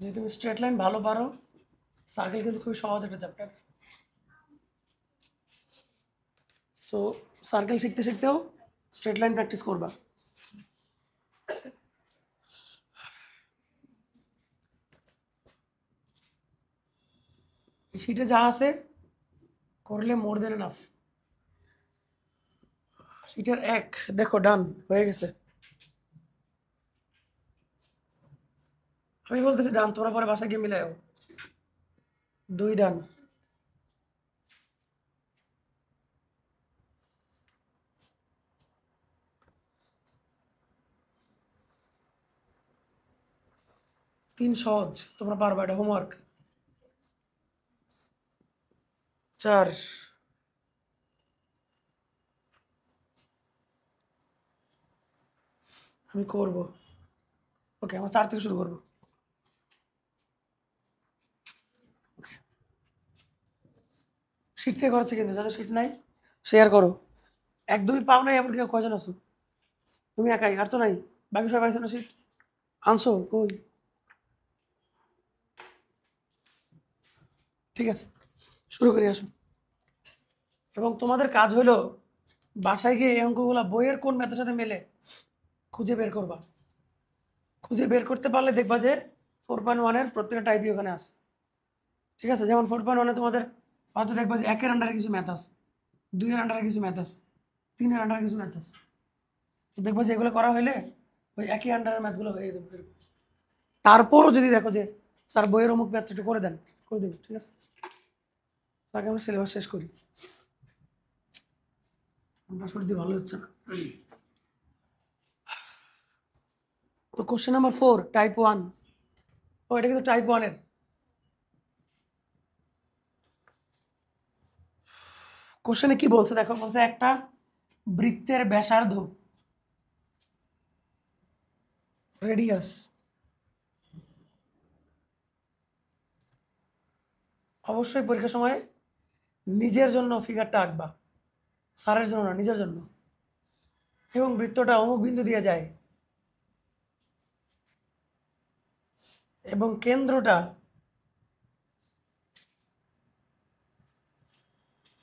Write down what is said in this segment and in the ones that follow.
যদি তুমি straight line ভালো পারো, সার্কেল কিন্তু খুবই সহজ একটা চ্যাপ্টার। সো সার্কেল শিখতে শিখতেও স্ট্রেট লাইন প্র্যাকটিস করবা। শিটে যা আছে করলে মোর দেন এনাফ। শিটের 1 দেখো ডান হয়ে গেছে। আমি বলতেছি ডান, তোমরা পরে বাসায় গিয়ে মিলাও। 2 ডান। তিন সহজ, তোমরা পারবা, এটা হোমওয়ার্ক। 4 আমি করব। ওকে, আমরা 4 থেকে শুরু করব। ওকে, শীট থেকে করাচ্ছে কিন্তু, যাদের শীট নাই শেয়ার করো। একদমই পাও নাই এমন কেউ কয়জন আছো? তুমি একাই, আর তো নাই। বাকি সবাই পাইছো না শীট? আনছো কই? ঠিক আছে, শুরু করি, আসো। এবং তোমাদের কাজ হলো বাসায় গিয়ে এই অঙ্কগুলো বইয়ের কোন ম্যাথের সাথে মেলে খুঁজে বের করবা। খুঁজে বের করতে পারলে দেখবা যে 4.1-এর প্রত্যেকটা টাইপই ওখানে আছে। ঠিক আছে, যেমন 4.1-এ তোমাদের হয়তো দেখবা যে 1-এর আন্ডারে কিছু ম্যাথ আছে, 2-এর আন্ডারে কিছু ম্যাথ আছে, 3-এর আন্ডারে কিছু ম্যাথ আছে। তো দেখবা যে এগুলো করা হলে ওই একই আন্ডারের ম্যাথগুলো হয়ে যাবে। তারপরও যদি দেখো যে স্যার বইয়ের অমুক ম্যাথটা একটু করে দেন, করে দেবেন, ঠিক আছে। তাকে আমরা সিলেবাস শেষ করি। আমরা সর্দি ভালো হচ্ছে না। তো কোশ্চেন নাম্বার 4 টাইপ 1। ও, এটা কিন্তু টাইপ 1-এর। কোশ্চেনে কি বলছে দেখো, বলছে একটা বৃত্তের ব্যাসার্ধ রেডিয়াস অবশ্যই পরীক্ষার সময় নিজের জন্য ফিগারটা আঁকবা, স্যারের জন্য না, নিজের জন্য। এবং বৃত্তটা অমুক বিন্দু দিয়ে যায় এবং কেন্দ্রটা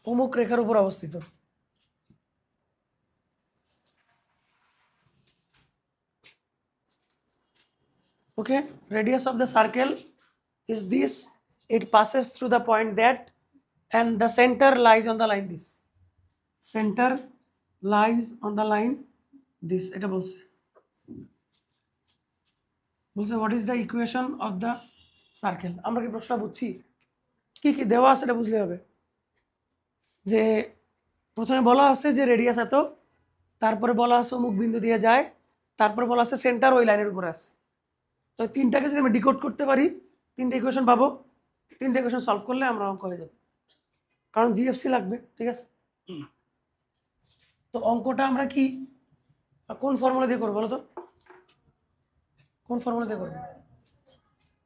অমুক রেখার উপর অবস্থিত। Okay, radius of the circle is this. It passes through the point that, and the center lies on the line this. Center lies on the line this. এটা বলছে what is the equation of the circle. আমরা কি প্রশ্ন বুঝছি? কি কি দেওয়া আছে এটা বুঝলে হবে। যে প্রথমে বলা আছে যে রেডিয়াস এত, তারপরে বলা আছে অমুক বিন্দু দিয়ে যায়, তারপরে বলা আছে সেন্টার ওই লাইনের উপরে আছে। তো তিনটাকে যদি আমি ডিকোড করতে পারি, তিনটে ইকুয়েশন পাবো। তিনটে ইকুয়েশন সলভ করলে আমরা অঙ্ক হয়ে যাবে, কারণ জিএফসি লাগবে। ঠিক আছে, তো অঙ্কটা আমরা কি কোন ফর্মুলা দিয়ে করবো বলো তো? কোন ফর্মুলা দিয়ে করবো?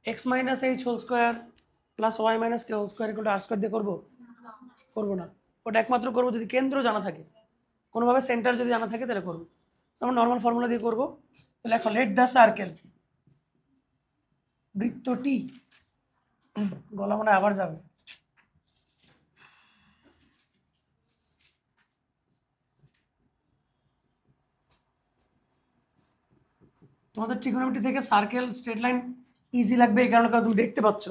X minus h whole square plus y minus k whole square equal to r square দিয়ে করবো? করবো না। ওটা একমাত্র করবো যদি কেন্দ্র জানা থাকে, কোনোভাবে সেন্টার যদি জানা থাকে তাহলে করবো। আমরা নর্মাল ফর্মুলা দিয়ে করবো। তাহলে এখন লেট দ্য সার্কেল, বৃত্তটি, গলা মনে আবার যাবে। তোমাদের ট্রিগোনোমেট্রি থেকে সার্কেল স্ট্রেট লাইন ইজি লাগবে এই কারণে, কারণ তুমি দেখতে পাচ্ছ।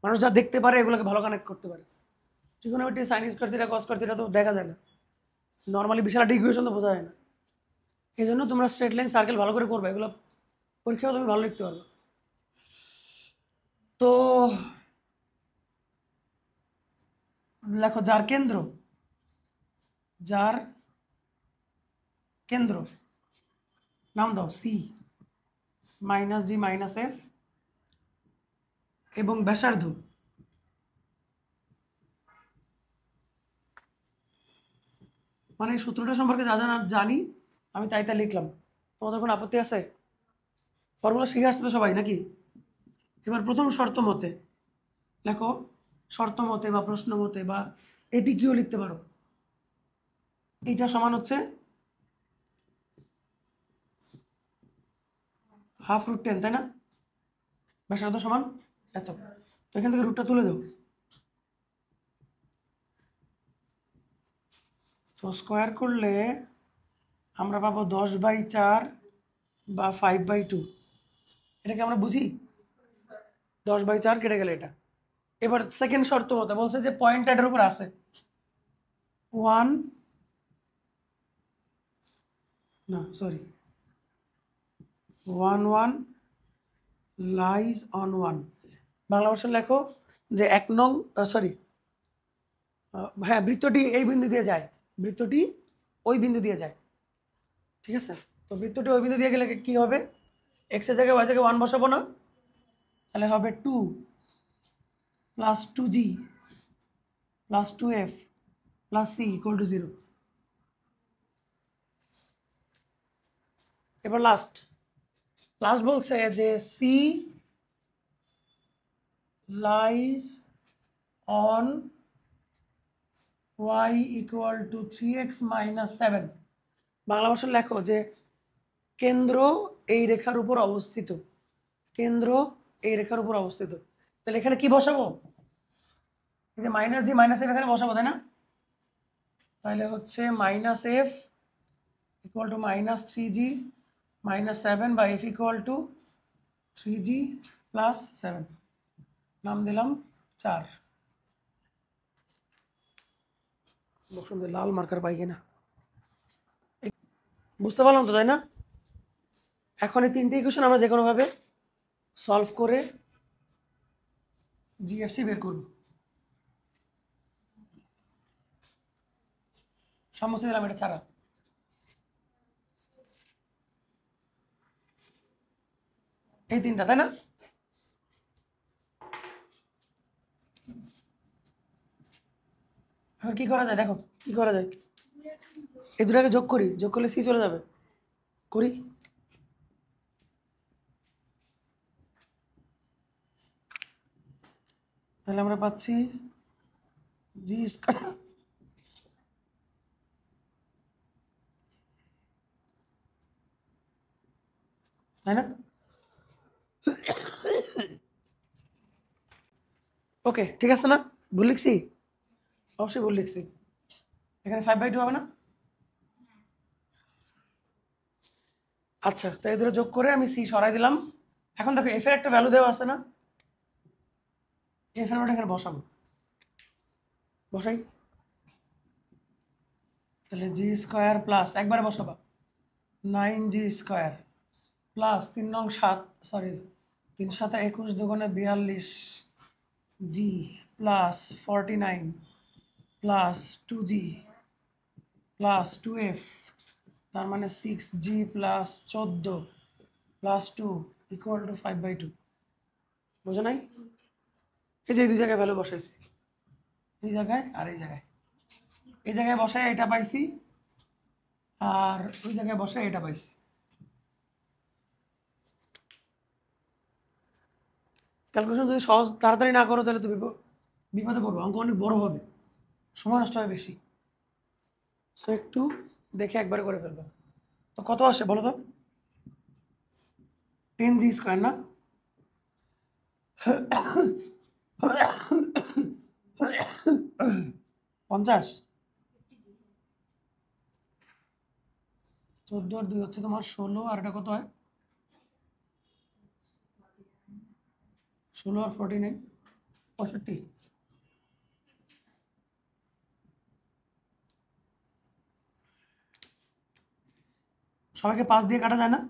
মানুষ যা দেখতে পারে এগুলোকে ভালো কানেক্ট করতে পারে। Trigonometry sine square theta cos square theta তো দেখা যায় না, নর্মালি বিশাল একটা ইকুয়েশন তো বোঝা যায় না। এই জন্য তোমরা স্ট্রেট লাইন সার্কেল ভালো করে করবে, এগুলো পরীক্ষাও তুমি ভালো লিখতে পারবে। তো লেখো যার কেন্দ্র, যার কেন্দ্র নাম দাও সি মাইনাস জি মাইনাস এফ এবং ব্যাসার্ধ মানে এই সূত্রটা সম্পর্কে যা জানা জানি আমি তাই তাই লিখলাম। তোমাদের কোনো আপত্তি আছে? ফর্মুলা শিখে আসছে তো সবাই নাকি? এবার প্রথম শর্ত মতে লেখো, শর্ত মতে বা প্রশ্ন মতে বা এটি কিও লিখতে পারো। এইটা সমান হচ্ছে ½ √10, তাই না? ব্যাসার্ধ সমান এত। তো এখান থেকে রুটটা তুলে দাও। তো স্কোয়ার করলে আমরা পাবো 10/4 বা 5/2। এটাকে আমরা বুঝি 10/4 কেটে গেলে এটা। এবার সেকেন্ড শর্ত মতো বলছে যে পয়েন্ট এটার উপর আছে 1 না সরি 1 লাইজ অন 1। বাংলা ভাষায় লেখো যে 1 নং সরি হ্যাঁ বৃত্তটি এই বিন্দু দিয়ে যায়, বৃত্তটি ওই বিন্দু দিয়ে যায়। ঠিক আছে, তো বৃত্তটি ওই বিন্দু দিয়ে গেলে কি হবে? এক্সের জায়গায় ওয়াই জায়গায় 1 বসাবো না, তাহলে হবে 2 + 2g + 2f + c = 0। এবার লাস্ট বলছে যে C lies on y = 3x - 7। Bangla ভাষায় লেখো যে কেন্দ্র এই রেখার উপর অবস্থিত, কেন্দ্র এই রেখার উপর অবস্থিত। তাহলে এখানে কি বসাবো? এই যে -g -f এখানে বসাবো, তাই না? তাহলে হচ্ছে -f = -3g - 7 বা f = 3g + 7। নাম দিলাম 4। বসুন লাল মার্কার পাই কিনা, বুঝতে পারলাম তো, তাই না? এখন এই 3টে ইকুয়েশন আমরা যে কোনোভাবে সলভ করে জিএফসি বের করব। সমস্যা দিলাম এটা ছাড়া। এই 3টা, তাই না? এখন কি করা যায় দেখো, কি করা যায়। এই দুটাকে যোগ করি, যোগ করলে সি চলে যাবে, করি। তাহলে আমরা পাচ্ছি জি স্কয়ার, তাই না? ওকে ঠিক আছে না? ভুল লিখছি? অবশ্যই ভুল লিখছি। এখানে 5/2 হবে না? আচ্ছা, তাই এই দুটো যোগ করে আমি সি সরাই দিলাম। এখন দেখো এফ এর একটা ভ্যালু দেওয়া আছে না, এফ এর ভ্যালুটা এখানে বসাবো, বসাই। তাহলে g² প্লাস একবারে বসাবা 9g² প্লাস 3 নং 7 sorry 3 7 21 2 42 g plus 49 plus 2g plus 2f, তার মানে 6g প্লাস 14 প্লাস 2 = 5/2। বুঝো নাই? এই যে এই দুই জায়গায় ভ্যালু বসাইছি, এই জায়গায় আর এই জায়গায়। এই জায়গায় বসায় এটা পাইছি, আর ওই জায়গায় বসায় এটা পাইছি। ক্যালকুলেশন যদি সহজ তাড়াতাড়ি না করো তাহলে তো বিপদে পড়বো, অঙ্ক অনেক বড় হবে, সময় নষ্ট হয় বেশি। সো একটু দেখে একবারে করে ফেলবো। তো কত আসে বলো তো? 10g² না? 50, 14 আর 2 হচ্ছে তোমার 16, আর এটা কত হয়? 16 আর 49 65। সবাইকে 5 দিয়ে কাটা যায় না?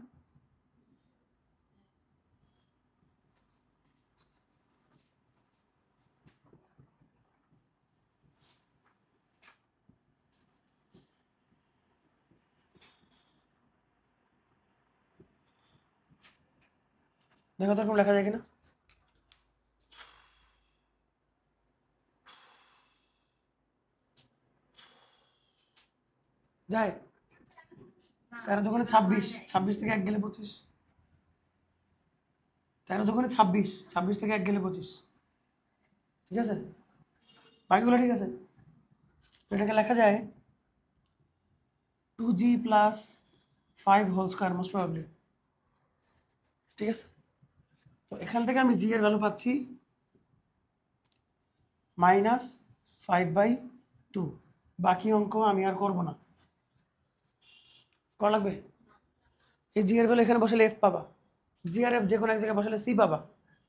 দেখো তো এরকম লেখা যায় কিনা। যায়? 13 দোকানে 26, 26 থেকে 1 গেলে 25। 13 দোকানে 26, 26 থেকে 1 গেলে 25। ঠিক আছে, বাকিগুলো ঠিক আছে। তো এটাকে লেখা যায় 2g + 5 whole square most probably. ঠিক আছে, তো এখান থেকে আমি জি এর ভ্যালু পাচ্ছি -5/2। বাকি অঙ্ক আমি আর করব না, করা লাগবে? এই জি এর ভ্যালু এখানে বসালে এফ পাবা, জি আর এফ যে কোনো এক জায়গায় বসালে সি পাবা,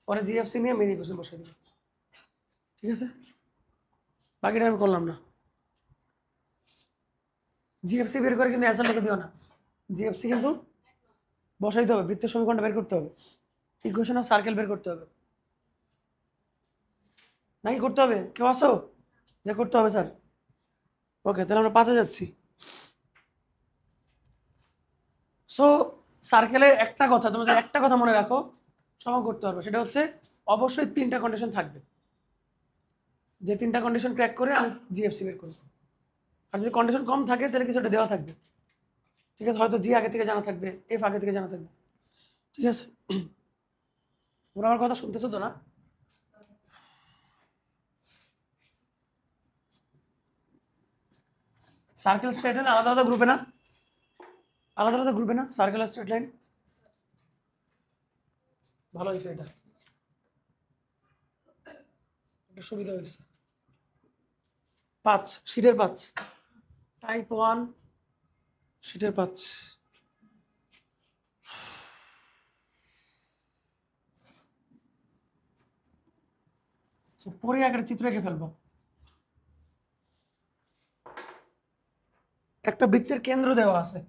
পরে জি এফ সি নিয়ে মেন ইকুয়েশন বসিয়ে দিবে। ঠিক আছে, বাকিটা আমি করলাম না। জিএফসি বের করে কিন্তু অ্যান্সার লিখে দিও না, জিএফসি কিন্তু বসাইতে হবে, বৃত্তের সমীকরণটা বের করতে হবে, ইকুয়েশন অফ সার্কেল বের করতে হবে, নাকি করতে হবে? কেউ আসো যে করতে হবে স্যার? ওকে, তাহলে আমরা 5-এ যাচ্ছি। সো সার্কেলের একটা কথা, তোমরা একটা কথা মনে রাখো, সমাধান করতে পারবে, সেটা হচ্ছে অবশ্যই 3টা কন্ডিশন থাকবে, যে 3টা কন্ডিশন ক্র্যাক করে আমি জিএফসি বের করবো। আর যদি কন্ডিশন কম থাকে তাহলে কিছুটা দেওয়া থাকবে, ঠিক আছে, হয়তো জি আগে থেকে জানা থাকবে, এফ আগে থেকে জানা থাকবে। ঠিক আছে, তোমরা আমার কথা শুনতেছো তো না? সার্কেল স্ট্রেট লাইন আলাদা আলাদা গ্রুপে না, আলাদা আলাদা গ্রুপে না সার্কেল আর স্ট্রেট লাইন? ভালো হয়েছে, এটা একটা সুবিধা হয়েছে। 5 শীটের 5, টাইপ 1 শীটের 5। পরে একটা চিত্র এঁকে ফেলবো। একটা বৃত্তের কেন্দ্র দেওয়া আছে,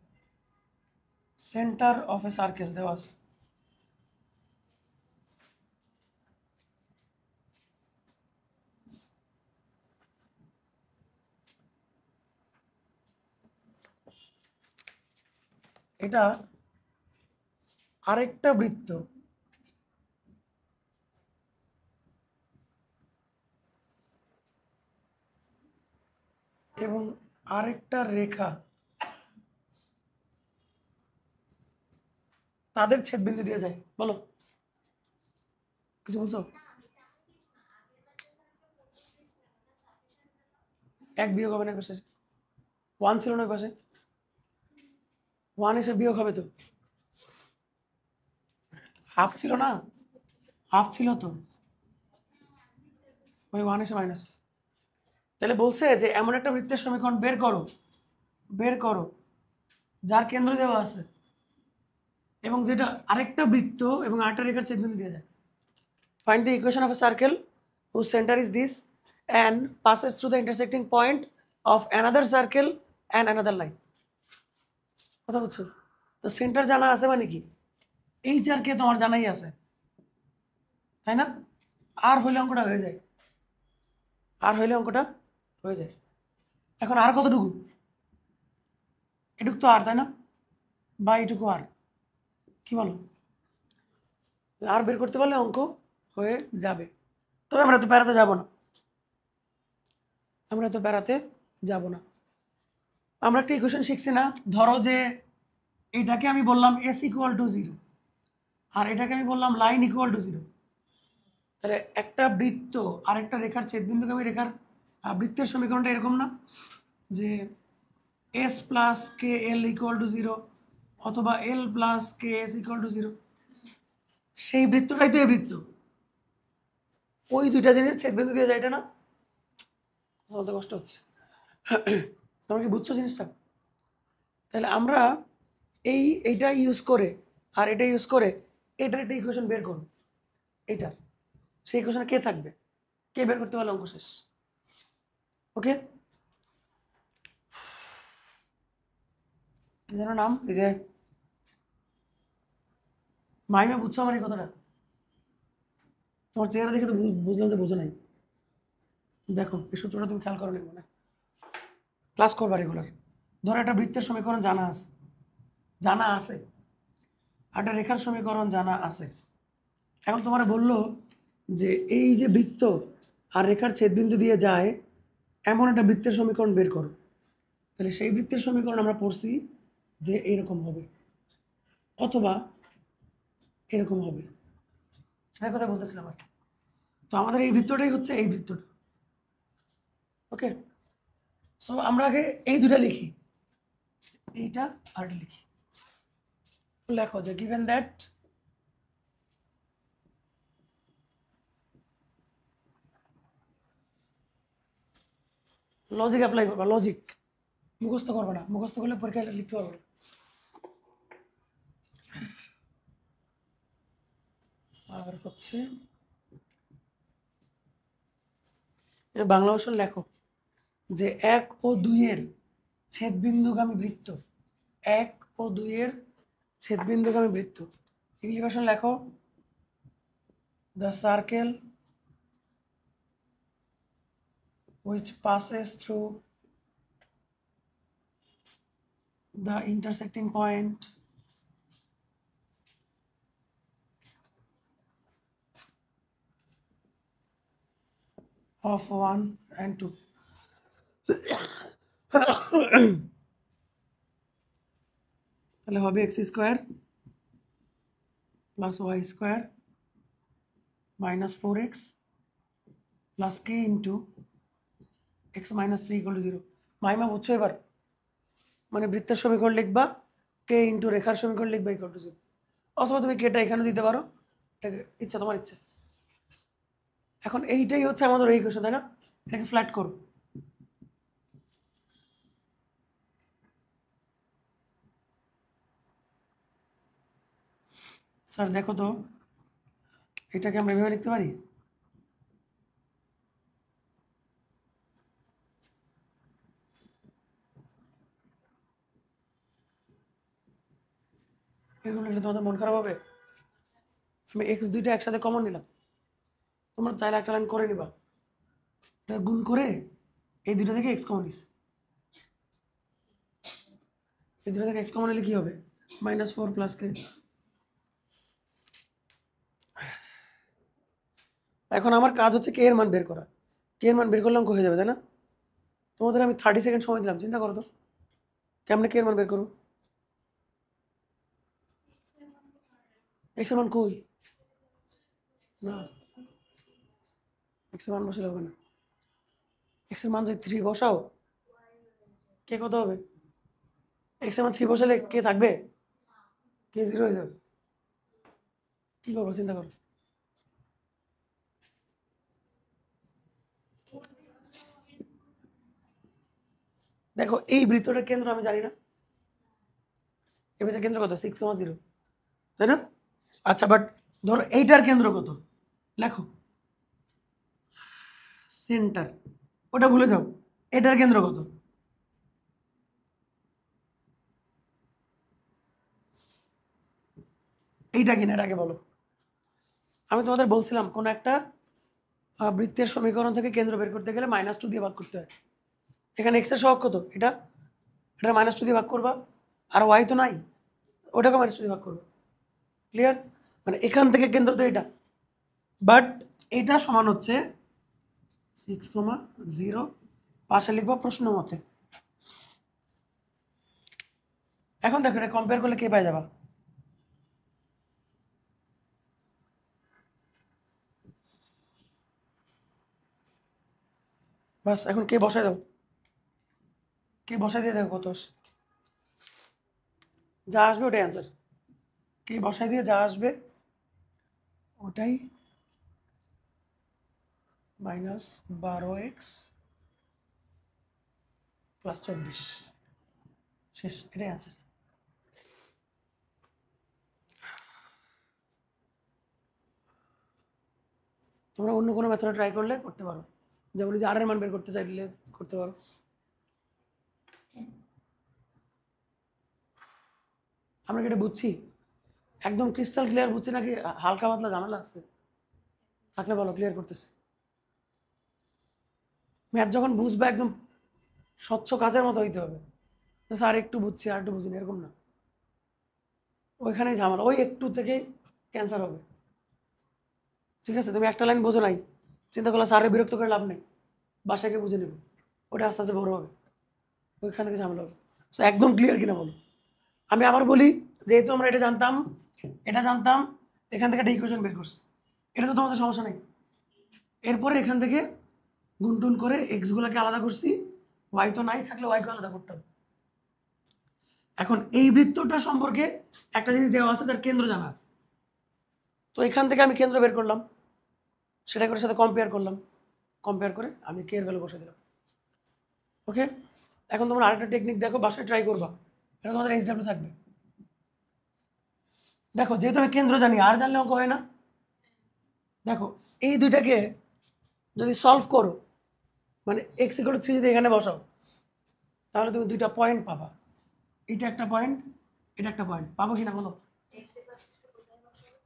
সেন্টার অফ এ সার্কেল দেওয়া আছে। এটা আরেকটা বৃত্ত, এবং আরেকটা রেখা, তাদের ছেদবিন্দু দিয়ে যায়। বলো, কিছু বলছো? এক বিয়োগ হবে না পাশে, 1 ছিল না পাশে, 1 এসে বিয়োগ হবে তো, হাফ ছিল না, হাফ ছিল তো, ওই 1 এসে মাইনাস। তাহলে বলছে যে এমন একটা বৃত্তের সমীকরণ বের করো, বের করো যার কেন্দ্র দেওয়া আছে এবং যেটা আরেকটা বৃত্ত এবং আরেকটা রেখার ছেদবিন্দু দিয়ে যায়। Find the equation of A circle whose center is this and passes through the intersecting point of another circle and another line. কথা বলছো তো, সেন্টার জানা আছে মানে কি, এই চারকে তোমার জানাই আছে, তাই না? আর হইলে অঙ্কটা হয়ে যায়, আর হইলে অঙ্কটা হয়ে যায়। এখন আর কতটুকু? এটুকু তো আর, তাই না? বা এটুকু আর, কি বলো? আর বের করতে পারলে অঙ্ক হয়ে যাবে। তবে আমরা তো বেড়াতে যাব না, আমরা তো বেড়াতে যাব না। আমরা একটা ইকুয়েশন শিখছি না, ধরো যে এটাকে আমি বললাম এস ইকুয়াল টু 0 আর এটাকে আমি বললাম লাইন ইকুয়াল টু 0। তাহলে একটা বৃত্ত আর একটা রেখার ছেদবিন্দুকে আমি রেখার বৃত্তের সমীকরণটা এরকম না যে S plus K L equal to 0 অথবা L plus K S equal to 0। সেই বৃত্তটাই তো এই বৃত্ত, ওই দুইটা জিনিস ছেদবিন্দু দিয়ে যায়, এটা না? বলতে কষ্ট হচ্ছে, তোমরা কি বুঝছো জিনিসটা? তাহলে আমরা এইটা ইউজ করে আর এটা ইউজ করে এটার একটা ইকুয়েশন বের করব, এইটার সেই ইকুয়েশনে কে থাকবে, কে বের করতে পারলে অঙ্ক শেষ। ওকে, যেন নাম এই যে মাইমা, বুঝছো আমার এই কথাটা? তোমার চেহারা দেখে তো বুঝলাম যে বোঝো নাই। দেখো এই সূত্রটা তুমি খেয়াল করো নি মনে, ক্লাস করবা রেগুলার। ধরো একটা বৃত্তের সমীকরণ জানা আছে, জানা আছে, একটা রেখার সমীকরণ জানা আছে। এখন তোমার বললো যে এই যে বৃত্ত আর রেখার ছেদবিন্দু দিয়ে যায় এমন একটা বৃত্তের সমীকরণ বের করো। তাহলে সেই বৃত্তের সমীকরণ আমরা পড়ছি যে এরকম হবে অথবা এরকম হবে, সেটার কথা বলতেছিলাম আর কি। তো আমাদের এই বৃত্তটাই হচ্ছে এই বৃত্তটা। ওকে, সো আমরা আগে এই দুটা লিখি, এইটা আর লিখি। লেখো যে গিভেন দ্যাট লজিক অ্যাপ্লাই করবা, লজিক মুখস্থ করবে না, মুখস্থ করলে পরীক্ষায় লিখতে পারবে না। আর হচ্ছে বাংলা ভাষণ লেখো যে 1 ও 2 এর ছেদবিন্দুগামী বৃত্ত, 1 ও 2 এর ছেদবিন্দুগামী বৃত্ত। ইংলিশ ভাষণ লেখো the circle which passes through the intersecting point of 1 and 2. তাহলে হবে x square plus y square minus 4x plus k into x minus 3 equal to 0। মাইমা বুঝছো এবার? মানে বৃত্তের সমীকরণ লিখবা, k ইন্টু রেখার সমীকরণ লিখবা ইকুয়াল টু 0, অথবা তুমি কেটা এখানে দিতে পারো, এটাকে ইচ্ছা, তোমার ইচ্ছা। এখন এইটাই হচ্ছে আমাদের এই কোশ্চেন, তাই না? এটাকে ফ্ল্যাট করো। স্যার দেখো তো এটাকে আমরা এভাবে লিখতে পারি? এরকম লিখলে তোমাদের মন খারাপ হবে? আমি এক্স দুইটা একসাথে কমন নিলাম, তোমরা চাইলে একটা লাইন করে নিবা, এটা গুণ করে এই দুটো থেকে এক্স কমন নিস, এই দুটো থেকে এক্স কমন নিলে কি হবে? -4 প্লাস কে। এখন আমার কাজ হচ্ছে কে এর মান বের করা, কে এর মান বের করলাম হয়ে যাবে, তাই না? তোমাদের আমি 30 সেকেন্ড সময় দিলাম, চিন্তা করো তো কেমনে কে এর মান বের করো। এক্স এর মান কই? না, এক্স এর মান বসালে হবে না, এক্স এর মান যদি 3 বসাও কে কত হবে? এক্স এর মান 3 বসালে কে থাকবে? কে 0 হয়ে যাবে। কি করবো চিন্তা করো। দেখো এই বৃত্তটার কেন্দ্র আমি জানি না, এই বৃত্তের কেন্দ্র কত? 6,0, তাই না? আচ্ছা, বাট ধরো এইটার কেন্দ্র কত? লেখো সেন্টার, ওটা ভুলে যাও, এটার কেন্দ্র কত? এইটা কিনা এটাকে বলো। আমি তোমাদের বলছিলাম কোন একটা বৃত্তের সমীকরণ থেকে কেন্দ্র বের করতে গেলে -2 দিয়ে ভাগ করতে হয়। এখানে এক্স এর সহগ কত? এটা -2 দিয়ে ভাগ করবা, আর ওয়াই তো নাই, ওটাকে -2 দিয়ে ভাগ করবা। ক্লিয়ার? মানে এখান থেকে কেন্দ্র তো এটা, বাট এটা সমান হচ্ছে 6,0, পাশে লিখবো প্রশ্ন মতে। এখন দেখো এটা কম্পেয়ার করলে কে পাই যাবা? বাস এখন কে বসাই দাও, কে বসাই দিয়ে দেখো কত আসে। যা আসবে ওটাই অ্যান্সার, কে বসাই দিয়ে যা আসবে ওটাই -12x প্লাস 24, শেষ, এটাই অ্যান্সার। তোমরা অন্য কোনো মেথডে ট্রাই করলে করতে পারো, যেমন যে আর এর মান বের করতে চাইলে করতে পারো। আমরা কি এটা বুঝছি? একদম ক্রিস্টাল ক্লিয়ার বুঝছি নাকি হালকা পাতলা ঝামেলা আছে? থাকলে বলো, ক্লিয়ার করতেছে। ম্যাথ যখন বুঝবা একদম স্বচ্ছ কাজের মতো হইতে হবে, স্যার একটু বুঝছি আর একটু বুঝিনি এরকম না, ওইখানেই ঝামেলা, ওই একটু থেকেই ক্যান্সার হবে। ঠিক আছে, তুমি একটা লাইন বোঝো নাই, চিন্তা করলে স্যারের বিরক্ত করে লাভ নেই, বাসাকে বুঝে নেবে, ওটা আস্তে আস্তে বড় হবে, ওইখান থেকে ঝামেলা হবে। সো একদম ক্লিয়ার কিনা বলো। আমি আবার বলি, যেহেতু আমরা এটা জানতাম, এটা জানতাম, এখান থেকে একটা ইকুয়েশন বের করছি, এটা তো তোমাদের সমস্যা নেই। এরপরে এখান থেকে গুনটুন করে এক্সগুলোকে আলাদা করছি, ওয়াই তো নাই, থাকলে ওয়াইকে আলাদা করতাম। এখন এই বৃত্তটা সম্পর্কে একটা জিনিস দেওয়া আছে, তার কেন্দ্র জানা আছে, তো এখান থেকে আমি কেন্দ্র বের করলাম, সেটা করে সাথে কম্পেয়ার করলাম, কম্পেয়ার করে আমি কে এর ভ্যালু বসে দিলাম। ওকে, এখন তোমরা আরেকটা টেকনিক দেখো, বাসায় ট্রাই করবা, এটা তোমাদের এইচডাব্লিউ থাকবে। দেখো যেহেতু আমি কেন্দ্র জানি, আর জানলে অঙ্ক হয় না। দেখো এই দুইটাকে যদি সলভ করো, মানে x = 3 যদি এখানে বসাও, তাহলে তুমি দুইটা পয়েন্ট পাবা। এটা একটা পয়েন্ট, এটা একটা পয়েন্ট, পাবো কিনা বলো?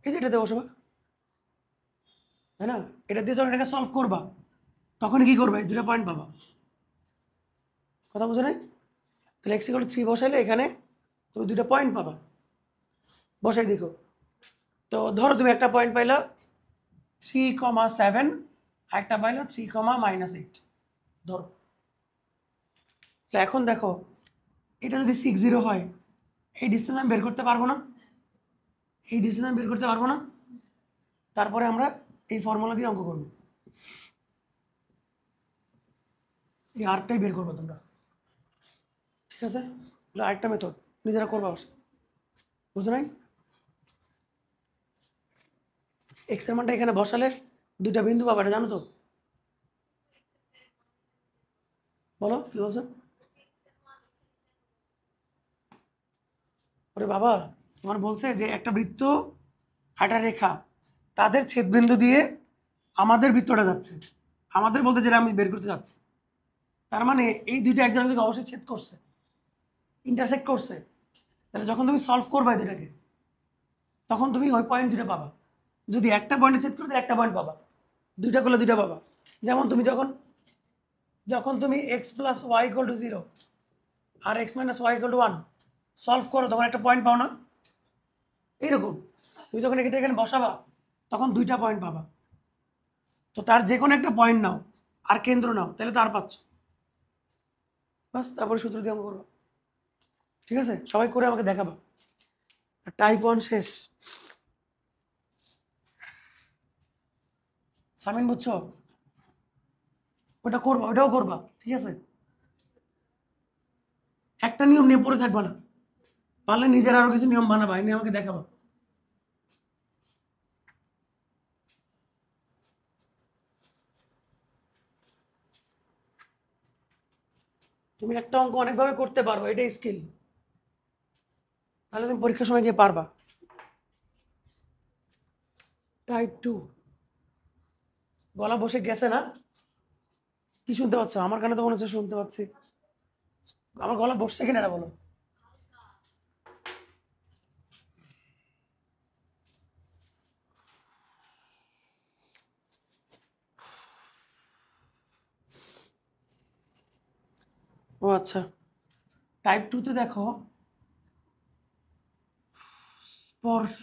এই যে এটাতে বসাবা, তাই না? এটা দিয়ে যখন এটাকে সলভ করবা, তখন কি করবে? এই দুটা পয়েন্ট পাবা। কথা বুঝো নাই? তাহলে x = 3 বসাইলে এখানে তুমি দুইটা পয়েন্ট পাবা। বসাই দেখো। তো ধরো তুমি একটা পয়েন্ট পাইলা 3,7, আর একটা পাইলা 3,-8 ধরো। তাহলে এখন দেখো এটা যদি 60 হয়, এই ডিস্টেন্স আমি বের করতে পারবো না? এই ডিস্টেন্স আমি বের করতে পারবো না? তারপরে আমরা এই ফর্মুলা দিয়ে অঙ্ক করব। এই আরটাই বের করবো তোমরা, ঠিক আছে? আরেকটা মেথড নিজেরা করবা, বুঝো নাই? এক্স এর মানটা এখানে বসালে দুইটা বিন্দু পাবা, এটা জানো তো? বলো কি বলছো? ওরে বাবা, তোমার বলছে যে একটা বৃত্ত, একটা রেখা, তাদের ছেদবিন্দু দিয়ে আমাদের বৃত্তটা যাচ্ছে। আমাদের বলতে যেটা আমি বের করতে যাচ্ছি, তার মানে এই দুইটা একজনকে অবশ্যই ছেদ করছে, ইন্টারসেক্ট করছে। তাহলে যখন তুমি সলভ করবা দুটাকে, তখন তুমি ওই পয়েন্ট দুটো পাবা। যদি একটা পয়েন্টে ছেদ করতে একটা পয়েন্ট পাবা, দুইটা করলে দুইটা পাবা। যেমন তুমি যখন যখন তুমি x + y = 0 আর x - y = 1 সলভ করো, তখন একটা পয়েন্ট পাও না? এইরকম তুমি যখন এটা এখানে বসাবা, তখন দুইটা পয়েন্ট পাবা। তো তার যে কোনো একটা পয়েন্ট নাও আর কেন্দ্র নাও, তাহলে তার পাচ্ছ। বাস, তারপরে সূত্র দিয়ে অঙ্ক করবো। ঠিক আছে, সবাই করে আমাকে দেখাবা। টাইপ 1 শেষ। সামিন বুঝছো? ওটা করবা, ওটাও করবা, ঠিক আছে? একটা নিয়ম নিয়ে পড়ে থাকবা না, পারলে নিজের আরো কিছু নিয়ম বানাবা, এনে আমাকে দেখাবা। তুমি একটা অঙ্ক অনেকভাবে করতে পারো, এটাই স্কিল, তাহলে তুমি পরীক্ষার সময় গিয়ে পারবা। টাইপ 2, গলা বসে গেছে না? কি শুনতে পাচ্ছ? আমার কানে তো মনে হচ্ছে শুনতে পাচ্ছি। আমার গলা বসছে কিনা এটা বলো। ও আচ্ছা, টাইপ 2তে দেখো স্পর্শ,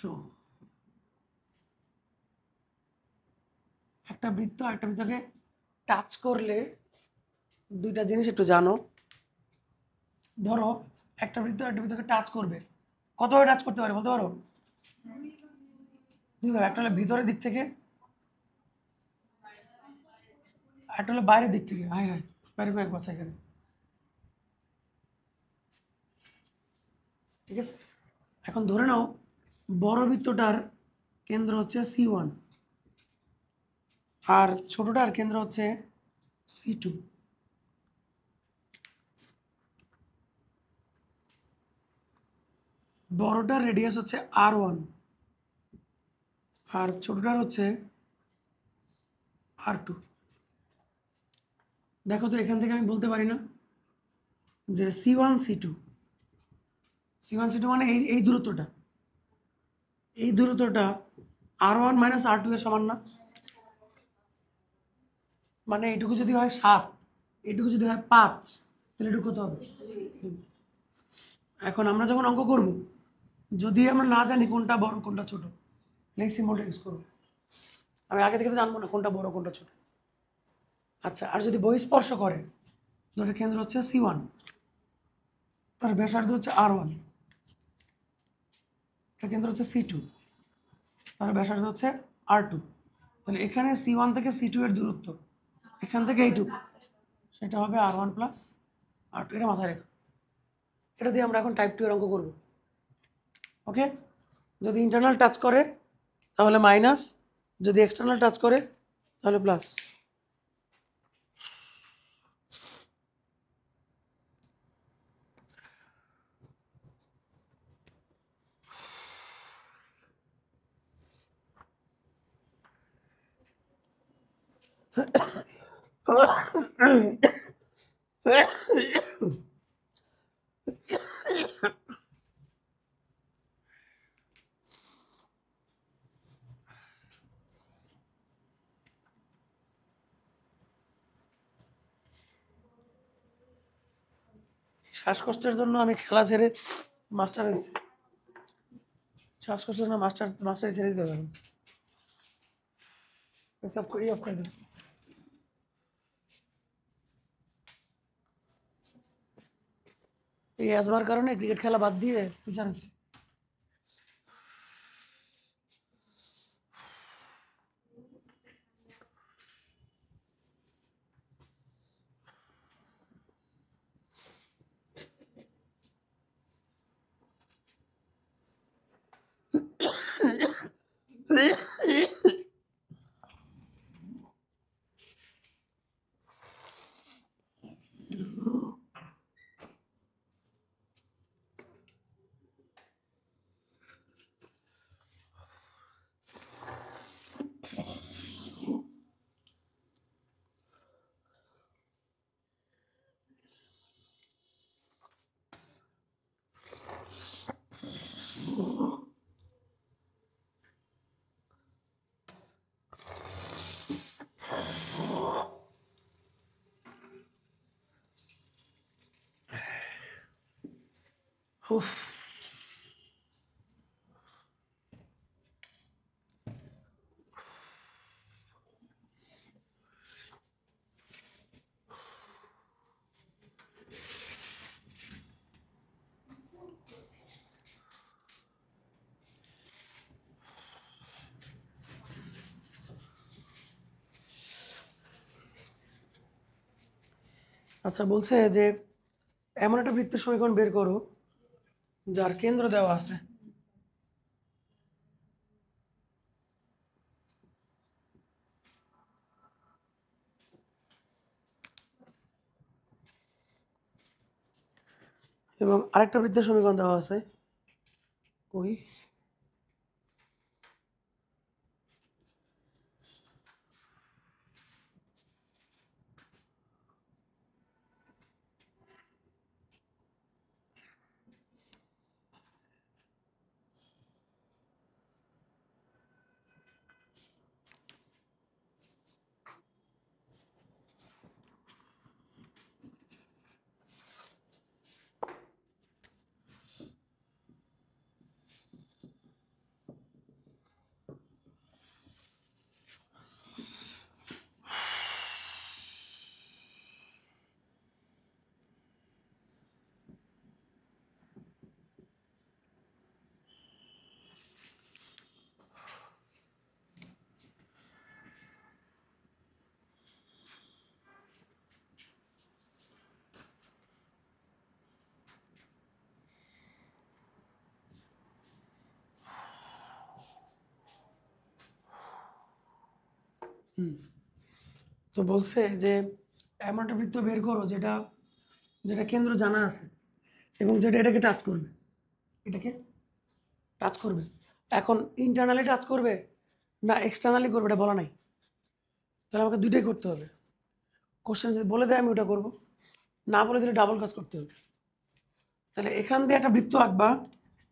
একটা বৃত্ত একটা বৃত্তকে টাচ করলে দুইটা জিনিস একটু জানো। ধরো একটা বৃত্ত একটা বৃত্তকে টাচ করবে, কতভাবে টাচ করতে পারে বলতে পারো? দুইভাবে, একটা হলো ভিতরের দিক থেকে, একটা হলো বাইরের দিক থেকে। হাই হাই, বাইরে কয়েক বাচ্চা এখানে, ঠিক আছে? এখন ধরে নাও বড় বৃত্তটার কেন্দ্র হচ্ছে C1 আর ছোটটার কেন্দ্র হচ্ছে C2। বড়টার রেডিয়াস হচ্ছে R1 আর ছোটটার হচ্ছে R2। দেখো তো এখান থেকে আমি বলতে পারি না যে C1 C2 মানে এই এই দূরত্বটা, এই দূরত্বটা R1 - R2 এর সমান না? মানে এটুকু যদি হয় 7, এটুকু যদি হয় 5, তাহলে এটুকু কত হবে? 2। এখন আমরা যখন অঙ্ক করব, যদি আমরা না জানি কোনটা বড় কোনটা ছোট, এই সিম্বলটা ইউজ করবো। আমি আগে থেকে তো জানবো না কোনটা বড় কোনটা ছোট। আচ্ছা, আর যদি বহিঃস্পর্শ করে, তাহলে কেন্দ্র হচ্ছে C1, তার ব্যাসার্ধ হচ্ছে R1, তার কেন্দ্র হচ্ছে C2, তার ব্যাসার্ধ হচ্ছে R2। তাহলে এখানে C1 থেকে C2 এর দূরত্ব, এখান থেকে এইটুকু, সেটা হবে R1 + R2। এটা মাথায় রেখো। এটা দিয়ে আমরা এখন টাইপ 2 এর অঙ্ক করব। ওকে, যদি ইন্টারনাল টাচ করে তাহলে মাইনাস, যদি এক্সটার্নাল টাচ করে তাহলে প্লাস। শ্বাসকষ্টের জন্য আমি খেলা ছেড়ে মাস্টার হয়েছি। শ্বাসকষ্টের জন্য মাস্টার ছেড়ে দিতে পারবেন। সব করি অফ করে দিন। এই অ্যাজমার কারণে ক্রিকেট খেলা বাদ দিয়ে টিচার হয়েছি। উফ, আচ্ছা বলছে যে এমন একটা বৃত্তের সমীকরণ বের করো যার কেন্দ্র দেওয়া আছে। এবং আরেকটা বৃত্তের সমীকরণ দেওয়া আছে ওই তো বলছে যে এমন একটা বৃত্ত বের করো যেটা যেটা কেন্দ্র জানা আছে এবং যেটা এটাকে টাচ করবে। এটাকে টাচ করবে। এখন ইন্টারনালি টাচ করবে না এক্সটার্নালি করবে এটা বলা নাই। তাহলে আমাকে দুইটাই করতে হবে। কোশ্চেন যদি বলে দেয় আমি ওটা করব, না বলে দিলে ডাবল কাজ করতে হবে। তাহলে এখান দিয়ে একটা বৃত্ত আঁকবা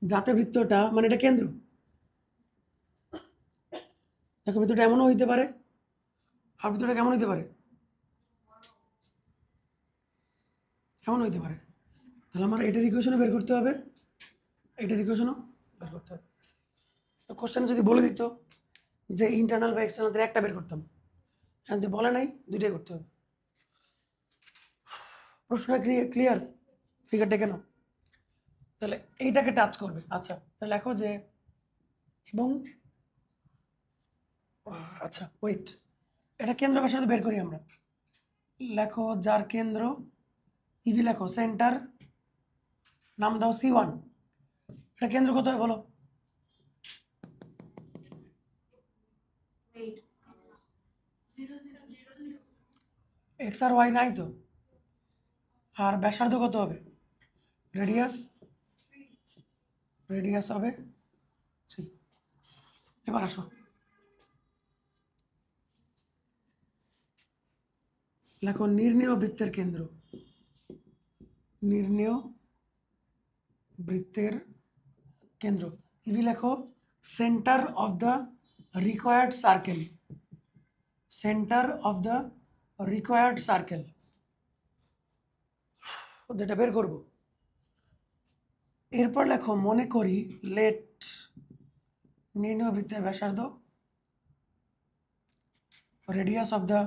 যাতে বৃত্তটা মানে এটা কেন্দ্র। দেখো বৃত্তটা এমনও হইতে পারে আর বৃত্তটা কেমন হইতে পারে, এমন হইতে পারে। তাহলে আমার এটার ইকুয়েশনও বের করতে হবে, এটার ইকুয়েশনও বের করতে হবে। তো কোশ্চেন যদি বলে দিত যে ইন্টারনাল বা এক্সটার্নাল একটা বের করতাম, যে বলে নাই দুইটাই করতে হবে। প্রশ্নটা ক্লিয়ার? ফিগারটা কেন? তাহলে এইটাকে টাচ করবে। আচ্ছা তাহলে লেখো যে এবং আচ্ছা ওয়েট, এটা কেন্দ্র ব্যাসার্ধ বের করি আমরা। লেখো যার কেন্দ্র ইভি, লেখো সেন্টার, নাম দাও C1। এটা কেন্দ্র কত হয় বলো? এক্স আর ওয়াই নাই তো, আর ব্যাসার্ধ কত হবে? রেডিয়াস, রেডিয়াস হবে 3। এবার আসো লেখো নির্ণেয় বৃত্তের কেন্দ্র, নির্ণেয় বৃত্তের কেন্দ্র। ইভি লেখো centre of the required circle, centre of the required circle, যেটা বের করব। এরপর লেখো মনে করি লেট নির্ণেয় বৃত্তের ব্যাসার্ধ, radius of the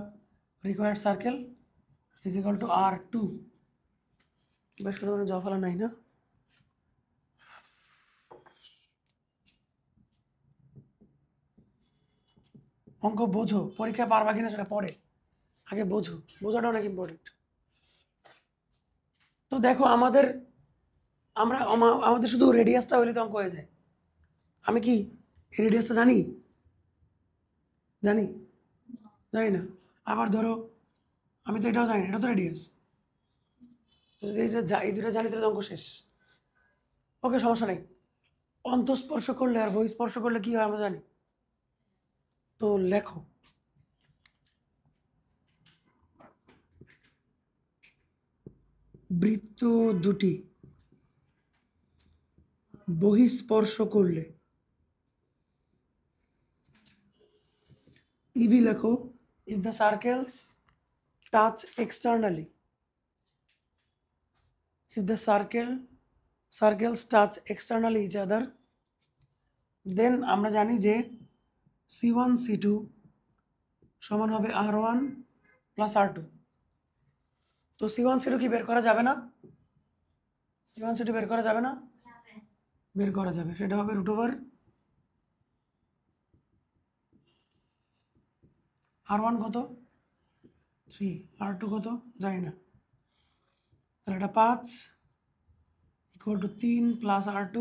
required circle is equal to r2। ব্যাসার্ধ মানে জফলা নাই না, অঙ্ক বোঝো, পরীক্ষা পারবা কিনা সেটা পরে, আগে বোঝো, বোঝাটা অনেক ইম্পর্টেন্ট। তো দেখো আমাদের শুধু রেডিয়াসটা হইলে তো অঙ্ক হয়ে যায়। আমি কি এই রেডিয়াসটা জানি? জানি না। আবার ধরো আমি তো এটাও জানি না, এটা তো রেডিয়াস। যদি এই দুটো জানি তাহলে অঙ্ক শেষ। ওকে, সমস্যা নেই। অন্তঃস্পর্শ করলে আর বহিঃস্পর্শ করলে কি হয় আমরা জানি। তো লেখো বৃত্ত দুটি বহিঃস্পর্শ করলে, ইভি লেখো if the circles touch externally, if the circles touch externally each other, then আমরা জানি যে c1 c2 সমান হবে r1 প্লাস r2। তো c1 c2 কি বের করা যাবে না? c1 c2 বের করা যাবে না? বের করা যাবে। সেটা হবে রুট ওভার r1 কত 3, r2 কত জানি না, তাহলে এটা 5 ইকুয়াল টু 3 প্লাস r2,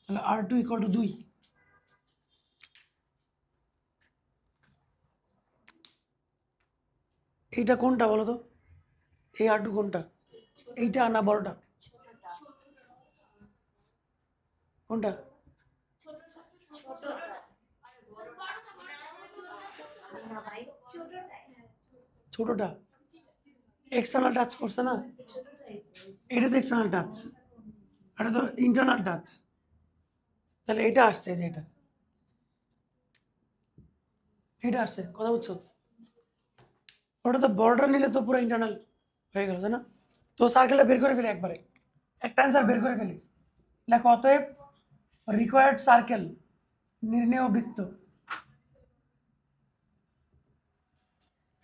তাহলে r2 ইকুয়াল টু 2। এইটা কোনটা বলো তো? এই r2 কোনটা? এইটা না বড়টা? কোনটা? ছোটটা এক্সটার্নাল টাচ করছে না, এটা তো এক্সটার্নাল টাচ, এটা তো ইন্টারনাল টাচ। তাহলে এটা আসছে, যে এটা আসছে, কথা বুঝছো? ওটা তো বড়টা নিলে তো পুরো ইন্টারনাল হয়ে গেল, তাই না? তো সার্কেলটা বের করে ফেলি একবারে, একটা অ্যান্সার বের করে ফেলি। লেখো অতএব রিকোয়ার্ড সার্কেল, নির্ণেয় বৃত্ত,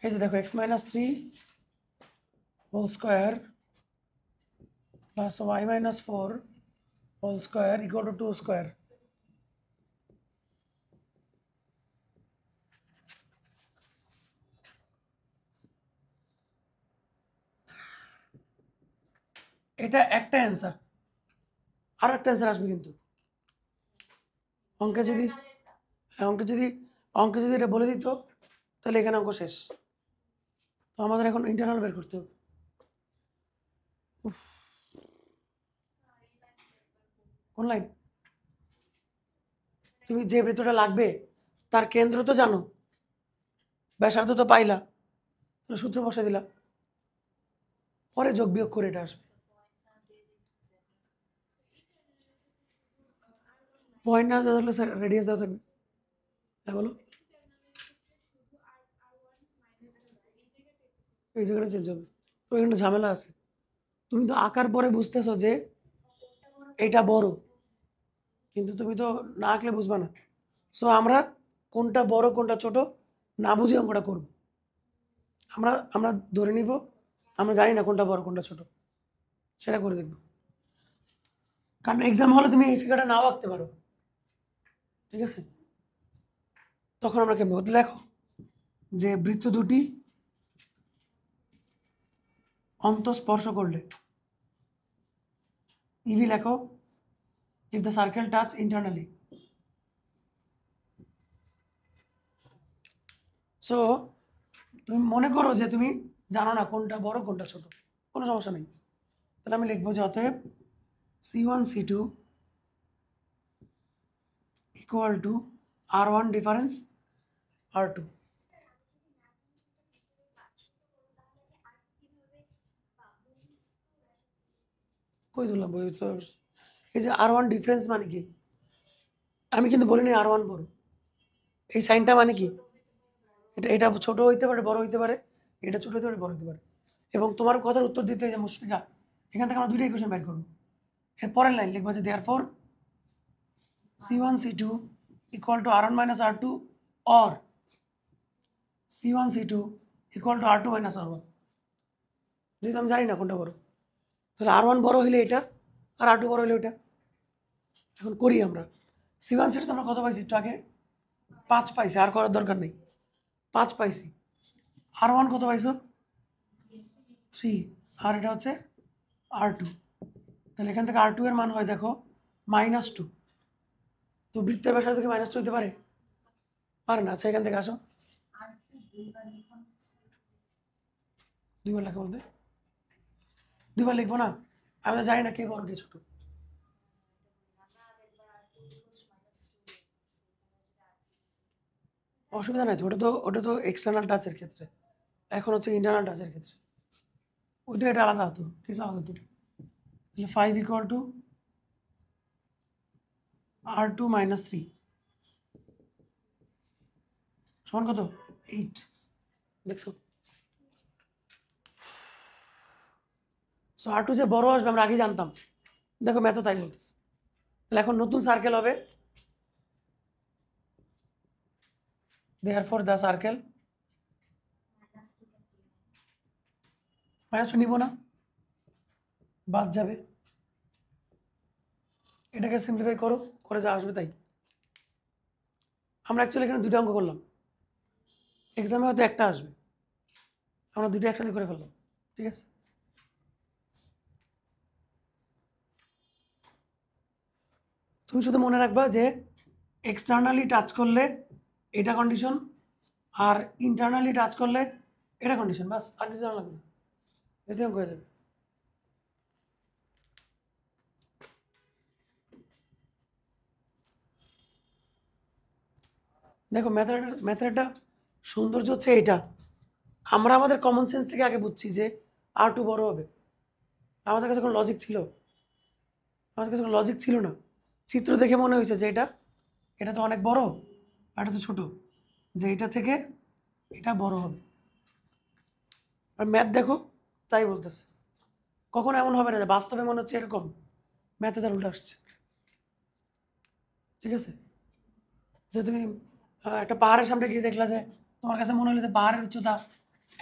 এই যে দেখো x-3 whole square plus y-4 whole square equal to 2 square. এটা একটা অ্যান্সার, আর একটা অ্যান্সার আসবে কিন্তু অঙ্কে যদি, অঙ্কে যদি এটা বলে দিত তাহলে এখানে অঙ্ক শেষ। তো আমাদের এখন ইন্টারনাল বের করতে হবে। কোন লাইন? তুমি যে বৃত্তটা লাগবে তার কেন্দ্র তো জানো, ব্যাসার্ধ তো পাইলা, তাহলে সূত্র বসাই দিলা, পরে যোগ বিয়োগ করে এটা আসবে। পয়েন্ট না দেওয়া থাকলে রেডিয়াস দেওয়া থাকবে। হ্যাঁ বলো, এই জায়গাটা চেঞ্জ হবে, তো এখানে ঝামেলা আছে। তুমি তো আঁকার পরে বুঝতেছো যে এটা বড়, কিন্তু তুমি তো না আঁকলে বুঝবা না। সো আমরা কোনটা বড় কোনটা ছোট না বুঝে অঙ্কটা করব। আমরা ধরে নিব আমরা জানি না কোনটা বড় কোনটা ছোট, সেটা করে দেখব। কারণ এক্সাম হলে তুমি এই ফিগারটা নাও আঁকতে পারো, ঠিক আছে? তখন আমরা কেমন করতে, লেখো যে বৃত্ত দুটি অন্তঃস্পর্শ করলে, ইভি লেখো if the circle touch internally। So তুমি মনে করো যে তুমি জানো না কোনটা বড় কোনটা ছোট, কোনো সমস্যা নেই। তাহলে আমি লিখবো যে অতএব c1 c2 equal to r1 difference r2। কই ধরলাম বই? এই যে R1 ডিফারেন্স মানে কি? আমি কিন্তু বলিনি R1 বড়। এই সাইনটা মানে কি? এটা ছোট হইতে পারে, বড় হইতে পারে, এটা ছোট হইতে পারে, বড় হইতে পারে। এবং তোমার কথার উত্তর দিতে যে মুশফিকা, এখান থেকে আমরা দুইটা ইকুয়েশন বের করবো। এর পরের লাইন লিখবো যে therefore C1 C2 equal to R1 minus R2 or C1 C2 equal to R2 minus R1। যেহেতু আমি জানি না কোনটা বড়, তাহলে R1 বড় হইলে এটা আর R2 বড় হইলে ওইটা। এখন করি আমরা। C1 C2 তো আমরা কত পাইছি একটু আগে? 5 পাইছি, আর করার দরকার নেই। 5 পাইছি। R1 কত পাইছো? 3। আর এটা হচ্ছে R2। তাহলে এখান থেকে R2 এর মান হয় দেখো -2। তো বৃত্তের ব্যাসার্ধ থেকে -2 হইতে পারে? পারে না। আচ্ছা এখান থেকে আসো। দুইবার লেখা বলতে দুইবার লিখবো না? আমি তো জানি না কে বড় কে ছোট। অসুবিধা নাই তো, ওটা তো এক্সটার্নাল টাচের ক্ষেত্রে। এখন হচ্ছে ইন্টারনাল টাচের ক্ষেত্রে ওইটা এটা আলাদা হতো, কিছু আলাদা হতো। তাহলে 5 ইকুয়াল টু R2 minus 3 সমান কত? 8। দেখছো? সো R2 যে বড় আসবে আমরা আগে জানতাম। দেখো ম্যাথও তাই বলতেছে। তাহলে এখন নতুন সার্কেল হবে। therefore the circle -2 নিব না, বাদ যাবে। এটাকে সিম্পলিফাই করো, করে যা আসবে তাই। আমরা অ্যাকচুয়ালি এখানে দুটো অঙ্ক করলাম, এক্সামে হয়তো একটা আসবে, আমরা দুটো একসাথে করে ফেললাম। ঠিক আছে? তুমি শুধু মনে রাখবা যে এক্সটার্নালি টাচ করলে এটা কন্ডিশন, আর ইন্টারনালি টাচ করলে এটা কন্ডিশন, বাস। আর কিছু জানা লাগবে না, এতে অঙ্ক হয়ে যাবে। দেখো ম্যাথের একটা সৌন্দর্য হচ্ছে এটা, আমরা আমাদের কমন সেন্স থেকে আগে বুঝছি যে R2 বড় হবে। আমাদের কাছে কোনো লজিক ছিল? আমাদের কাছে কোনো লজিক ছিল না। চিত্র দেখে মনে হয়েছে যে এটা তো অনেক বড় আর এটা তো ছোট, যে এটা থেকে এটা বড় হবে। আর ম্যাথ দেখো তাই বলতেছে। কখনো এমন হবে না যে বাস্তবে মনে হচ্ছে এরকম, ম্যাথে তার উল্টো আসছে। ঠিক আছে? যে তুমি একটা পাহাড়ের সামনে গিয়ে দেখলা যে তোমার কাছে মনে হলো যে পাহাড়ের উচ্চতা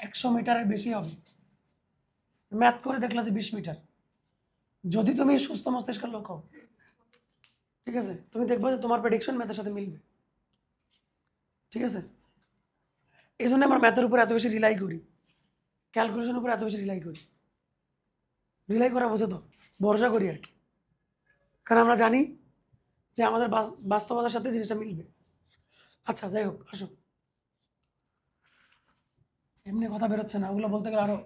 100 মিটারের বেশি হবে, ম্যাথ করে দেখলা যে 20 মিটার। যদি তুমি সুস্থ মস্তিষ্কের লোক হও, ঠিক আছে, তুমি দেখবে যে তোমার প্রেডিকশন ম্যাথের সাথে মিলবে। ঠিক আছে? এই জন্য আমরা ম্যাথের উপর এত বেশি রিলাই করি, ক্যালকুলেশনের উপর এত বেশি রিলাই করি। রিলাই করা বোঝে তো, ভরসা করি আর কি। কারণ আমরা জানি যে আমাদের বাস্তবতার সাথে জিনিসটা মিলবে। আচ্ছা যাই হোক, আসো। এমনি কথা বেরোচ্ছে না, ওগুলো বলতে গেলে আরো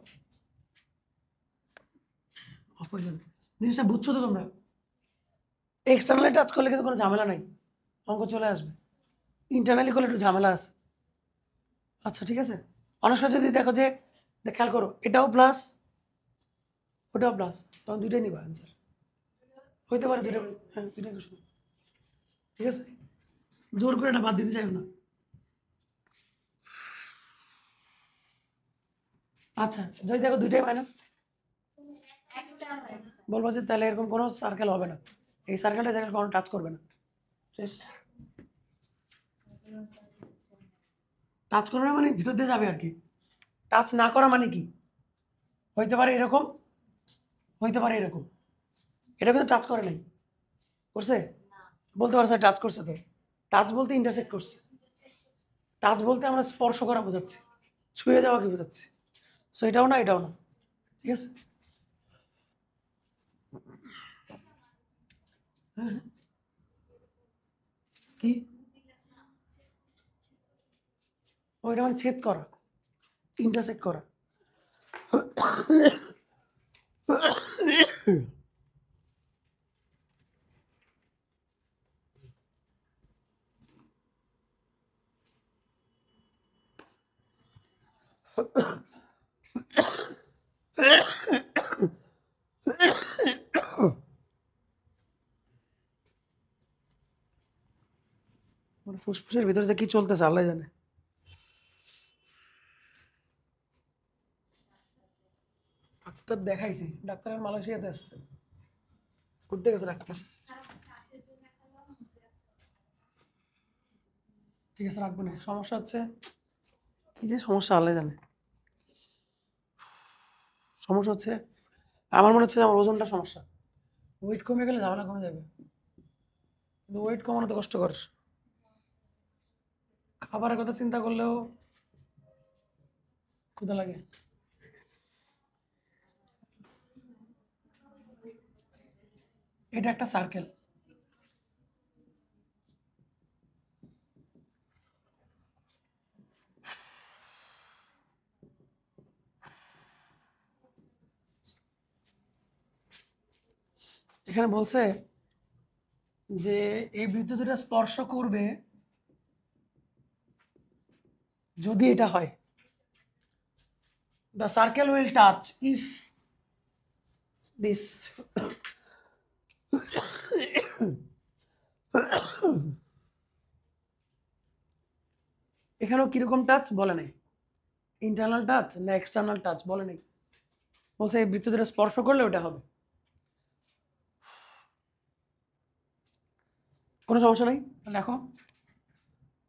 অফ হয়ে যাবে। জিনিসটা বুঝছো তো তোমরা? এক্সটার্নালি টাচ করলে কিন্তু কোনো ঝামেলা নাই, অঙ্ক চলে আসবে। ইন্টারনালি করলে একটু ঝামেলা আছে। আচ্ছা ঠিক আছে। অনেক সময় যদি দেখো যে খেয়াল করো এটাও প্লাস ওটাও প্লাস, তখন দুইটাই নিবা অ্যান্সার। হইতে পারে দুইটা, হ্যাঁ দুইটাই কোশ্চেন। ঠিক আছে? জোর করে এটা বাদ দিতে চাইও না। আচ্ছা যদি দেখো দুইটাই মাইনাস, বলবো যে তাহলে এরকম কোনো সার্কেল হবে না, এই সার্কেলটা জায়গায় কোনো টাচ করবে না। শেষ। টাচ করবে না মানে ভিতর দিয়ে যাবে আর কি। টাচ না করা মানে কি? হইতে পারে এরকম, হইতে পারে এরকম। এটা কিন্তু টাচ করে নাই, করছে? বলতে পারো স্যার টাচ করছে তো। টাচ বলতে ইন্টারসেক্ট করছে। টাচ বলতে আমরা স্পর্শ করা বোঝাচ্ছি, ছুঁয়ে যাওয়াকে বোঝাচ্ছি। সো এটাও না এটাও না। ঠিক আছে? হ্যাঁ হ্যাঁ। কি? ওইটা মানে ছেদ করা, ইন্টারসেক্ট করা। ফুসফুসের ভিতরে যে কি চলতেছে আল্লাহ জানে। ডাক্তার দেখাইছি, ডাক্তারের মালয়েশিয়াতে আসছে, ঘুরতে গেছে ডাক্তার। ঠিক আছে রাখবো না, সমস্যা হচ্ছে কি যে সমস্যা আল্লাহ জানে। সমস্যা হচ্ছে আমার মনে হচ্ছে আমার ওজনটা সমস্যা। ওয়েট কমে গেলে ঝামেলা কমে যাবে, কিন্তু ওয়েট কমানো তো কষ্টকর। খাবারের কথা চিন্তা করলেও ক্ষুধা লাগে। এটা একটা সার্কেল। এখানে বলছে যে এই বৃত্ত দুটা স্পর্শ করবে যদি এটা হয়, the circle will touch if this এখানেও কিরকম টাচ বলে নাই, ইন্টারনাল টাচ না এক্সটার্নাল টাচ বলে নাই, বলছে এই বৃত্ত দুটো স্পর্শ করলে ওটা হবে। কোনো সমস্যা নেই, লেখো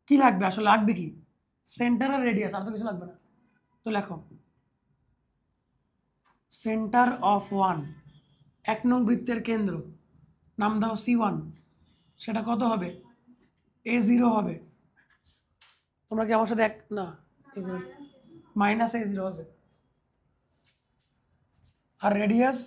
কি লাগবে, আসলে লাগবে কি, সেন্টার আর রেডিয়াস, আর তো কিছু লাগবে না। তো লেখো সেন্টার অফ ওয়ান, 1 নং বৃত্তের কেন্দ্র, নাম দাও C1, সেটা কত হবে, A0 হবে। তোমরা কি আমার সাথে এক না, -A0 হবে। আর রেডিয়াস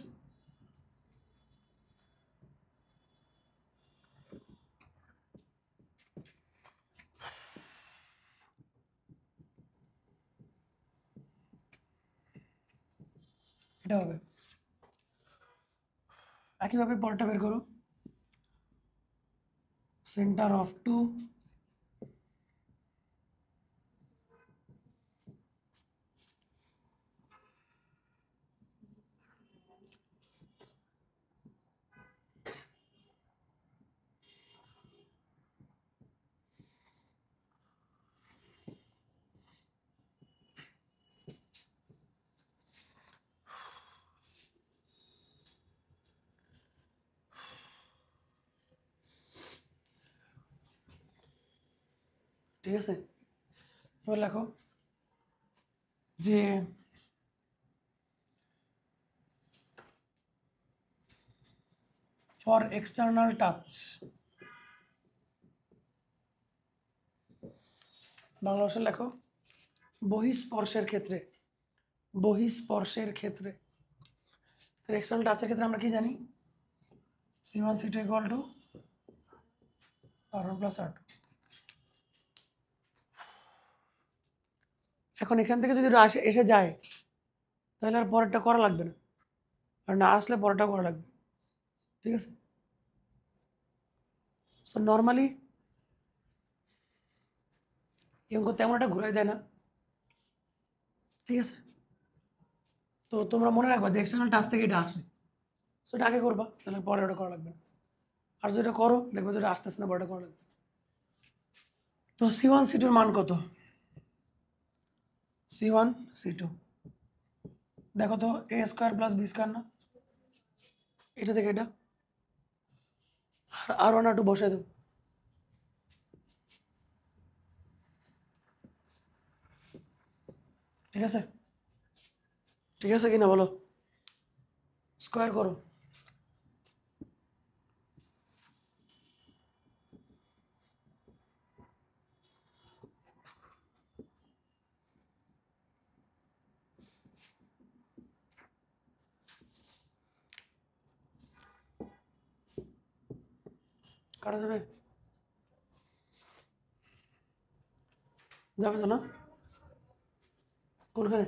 এটা হবে। একইভাবে পরেরটা বের করো, সেন্টার অফ 2, ঠিক আছে। এবার লেখো যে ফর এক্সটার্নাল টাচ, বাংলা ভাষায় লেখো বহিঃস্পর্শের ক্ষেত্রে, বহিঃস্পর্শের ক্ষেত্রে এক্সটার্নাল টাচের ক্ষেত্রে আমরা কি জানি, C1 C2 equal to R1 plus R2। এখন এখান থেকে যদি এসে যায় তাহলে আর পরেরটা করা লাগবে না, আর না আসলে পরেরটা করা লাগবে। ঠিক আছে, সো নর্মালি এই অঙ্ক তেমন একটা ঘুরাই দেয় না। ঠিক আছে, তো তোমরা মনে রাখবা যে এক্সটার্নাল টাচ থেকে এটা আসে, সো এটা আগে করবা, তাহলে পরে ওটা করা লাগবে না। আর যদি এটা করো দেখবো যেটা আসতেছে না, পরেটা করা লাগবে। তো C1 C2 মান কত, C1 C2 দেখো তো, A² প্লাস B² না, এটা থেকে এটা, আর R1 R2 বসাই দাও। ঠিক আছে, ঠিক আছে কিনা বলো, স্কোয়ার করো। কাটা যাবে, যাবে তো না, কোনখানে,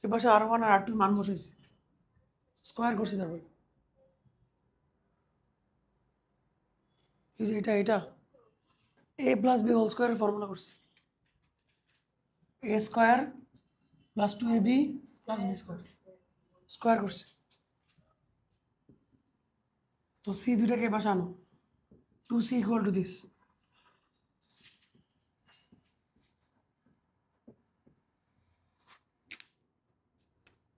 এ পাশে R1 আর R2 মান বসাইছি, স্কোয়ার করছি, তারপরে এই যে এটা A প্লাস B হোল স্কোয়ারের ফর্মুলা করছি, A² plus 2AB plus B² square করছি। তো C দুইটাকে এ পাশে আনো, 2c equal to this.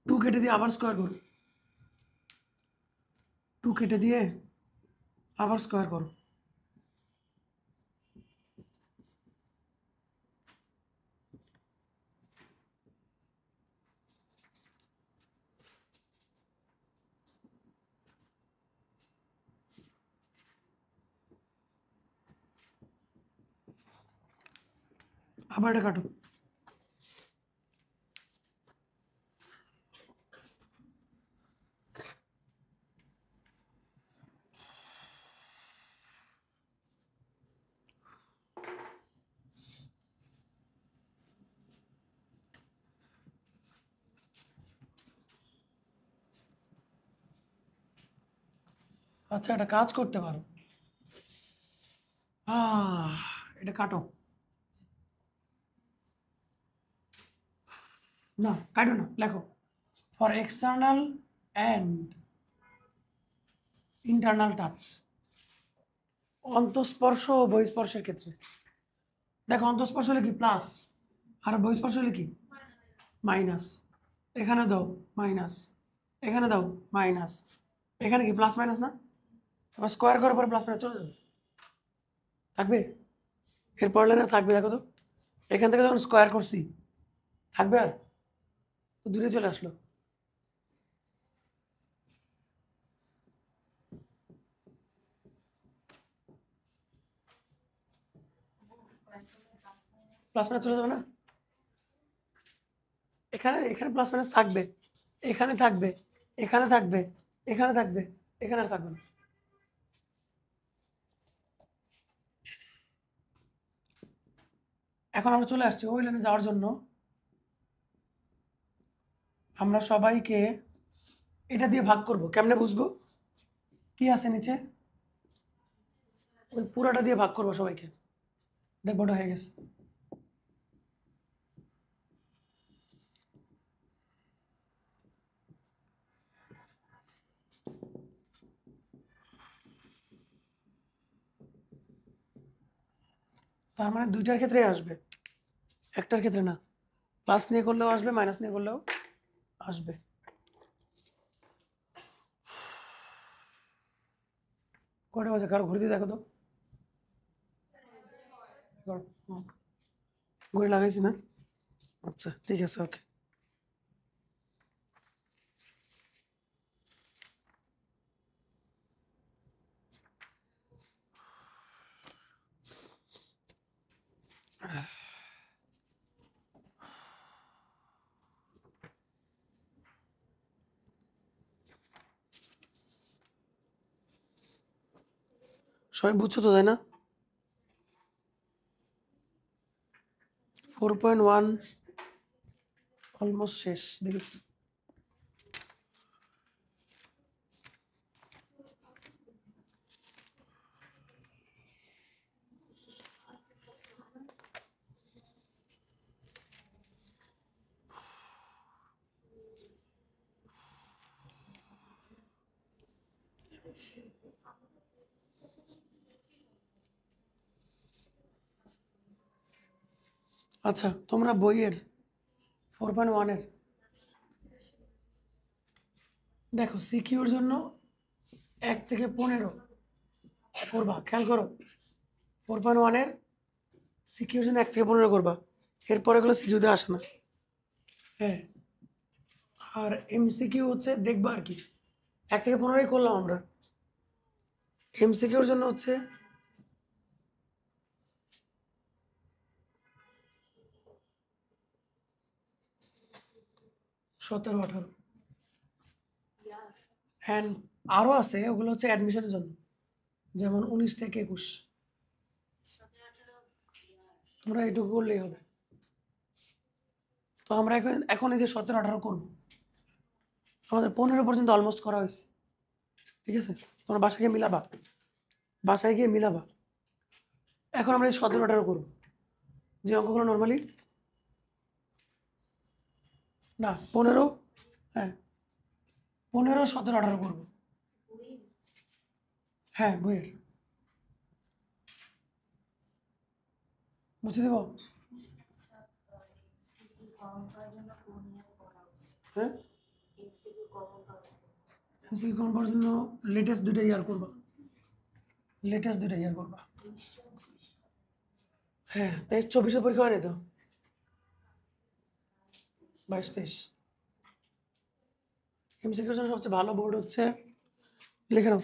Two কেটে দিয়ে আবার স্কোয়ার করো, 2 কেটে দিয়ে আবার স্কোয়ার করো। আবার এটা কাটো। আচ্ছা, এটা কাজ করতে পারো। এটা কাটো। না, কাটো না, লেখো for external and internal touch, অন্তঃস্পর্শ ও বহিঃস্পর্শের ক্ষেত্রে। দেখো, অন্তঃস্পর্শ হলে কি প্লাস, আর বহিঃস্পর্শ হলে কি মাইনাস। এখানে দাও মাইনাস, এখানে দাও মাইনাস, এখানে কি প্লাস মাইনাস না? আবার স্কোয়ার করার পরে প্লাস মাইনাস চলে যাবে, থাকবে। এরপর লাইনে থাকবে, দেখো তো এখান থেকে যখন স্কোয়ার করছি থাকবে, আর তো দূরে চলে আসলো। প্লাস মাইনাস চলে যাবে না? এখানে এখানে প্লাস মাইনাস থাকবে, এখানে থাকবে, এখানে থাকবে, এখানে থাকবে, এখানে আর থাকবে না। এখন আমরা চলে আসছি ওই লাইনে যাওয়ার জন্য। আমরা সবাইকে এটা দিয়ে ভাগ করব। কেমনে বুঝবো কি আছে নিচে? ওই পুরাটা দিয়ে ভাগ করবো সবাইকে, দেখবো ওটা হয়ে গেছে। তার মানে দুইটার ক্ষেত্রে আসবে, একটার ক্ষেত্রে না। প্লাস নিয়ে করলেও আসবে, মাইনাস নিয়ে করলেও আসবে। কটা বাজে? কারো ঘড়িতে দেখো তো। ঘড়ি লাগাইছি না? আচ্ছা, ঠিক আছে, ওকে। সবাই বুঝছো তো, তাই না? 4.1 অলমোস্ট শেষ, দেখি। আচ্ছা, তোমরা বইয়ের 4.1-এর দেখো, সিকিউর জন্য 1 থেকে 15 করবা, খেয়াল করো। 4.1-এর সিকিউর জন্য 1 থেকে 15 করবা, এরপরে এগুলো সিকিউতে আসে না। হ্যাঁ, আর এমসিকিউ হচ্ছে দেখবা আর কি, 1 থেকে 15ই করলাম আমরা। এমসিকিউর জন্য হচ্ছে 17-18, অ্যান্ড আরও আছে, ওগুলো হচ্ছে অ্যাডমিশনের জন্য, যেমন 19 থেকে 21। তোমরা এইটুকু করলেই হবে। তো আমরা এখন এখন এই যে 17-18 করবো, আমাদের 15 পর্যন্ত অলমোস্ট করা হয়েছে, ঠিক আছে? তোমরা বাসায় গিয়ে মিলাবা, বাসায় গিয়ে মিলাবা। এখন আমরা এই 17-18 করবো, যে অঙ্কগুলো নর্মালি না 15, হ্যাঁ 15, 17-18 করবো। হ্যাঁ, বইয়ের মুছে দেব? হ্যাঁ, এমসিকিউ কমন করার জন্য লেটেস্ট 2টা ইয়ার করবা, লেটেস্ট 2টা ইয়ার করবা। হ্যাঁ, 23-24 পরীক্ষা হয়নি তো? 22-23 এমসিকিউর জন্য সবচেয়ে ভালো বোর্ড হচ্ছে, লিখে নাও,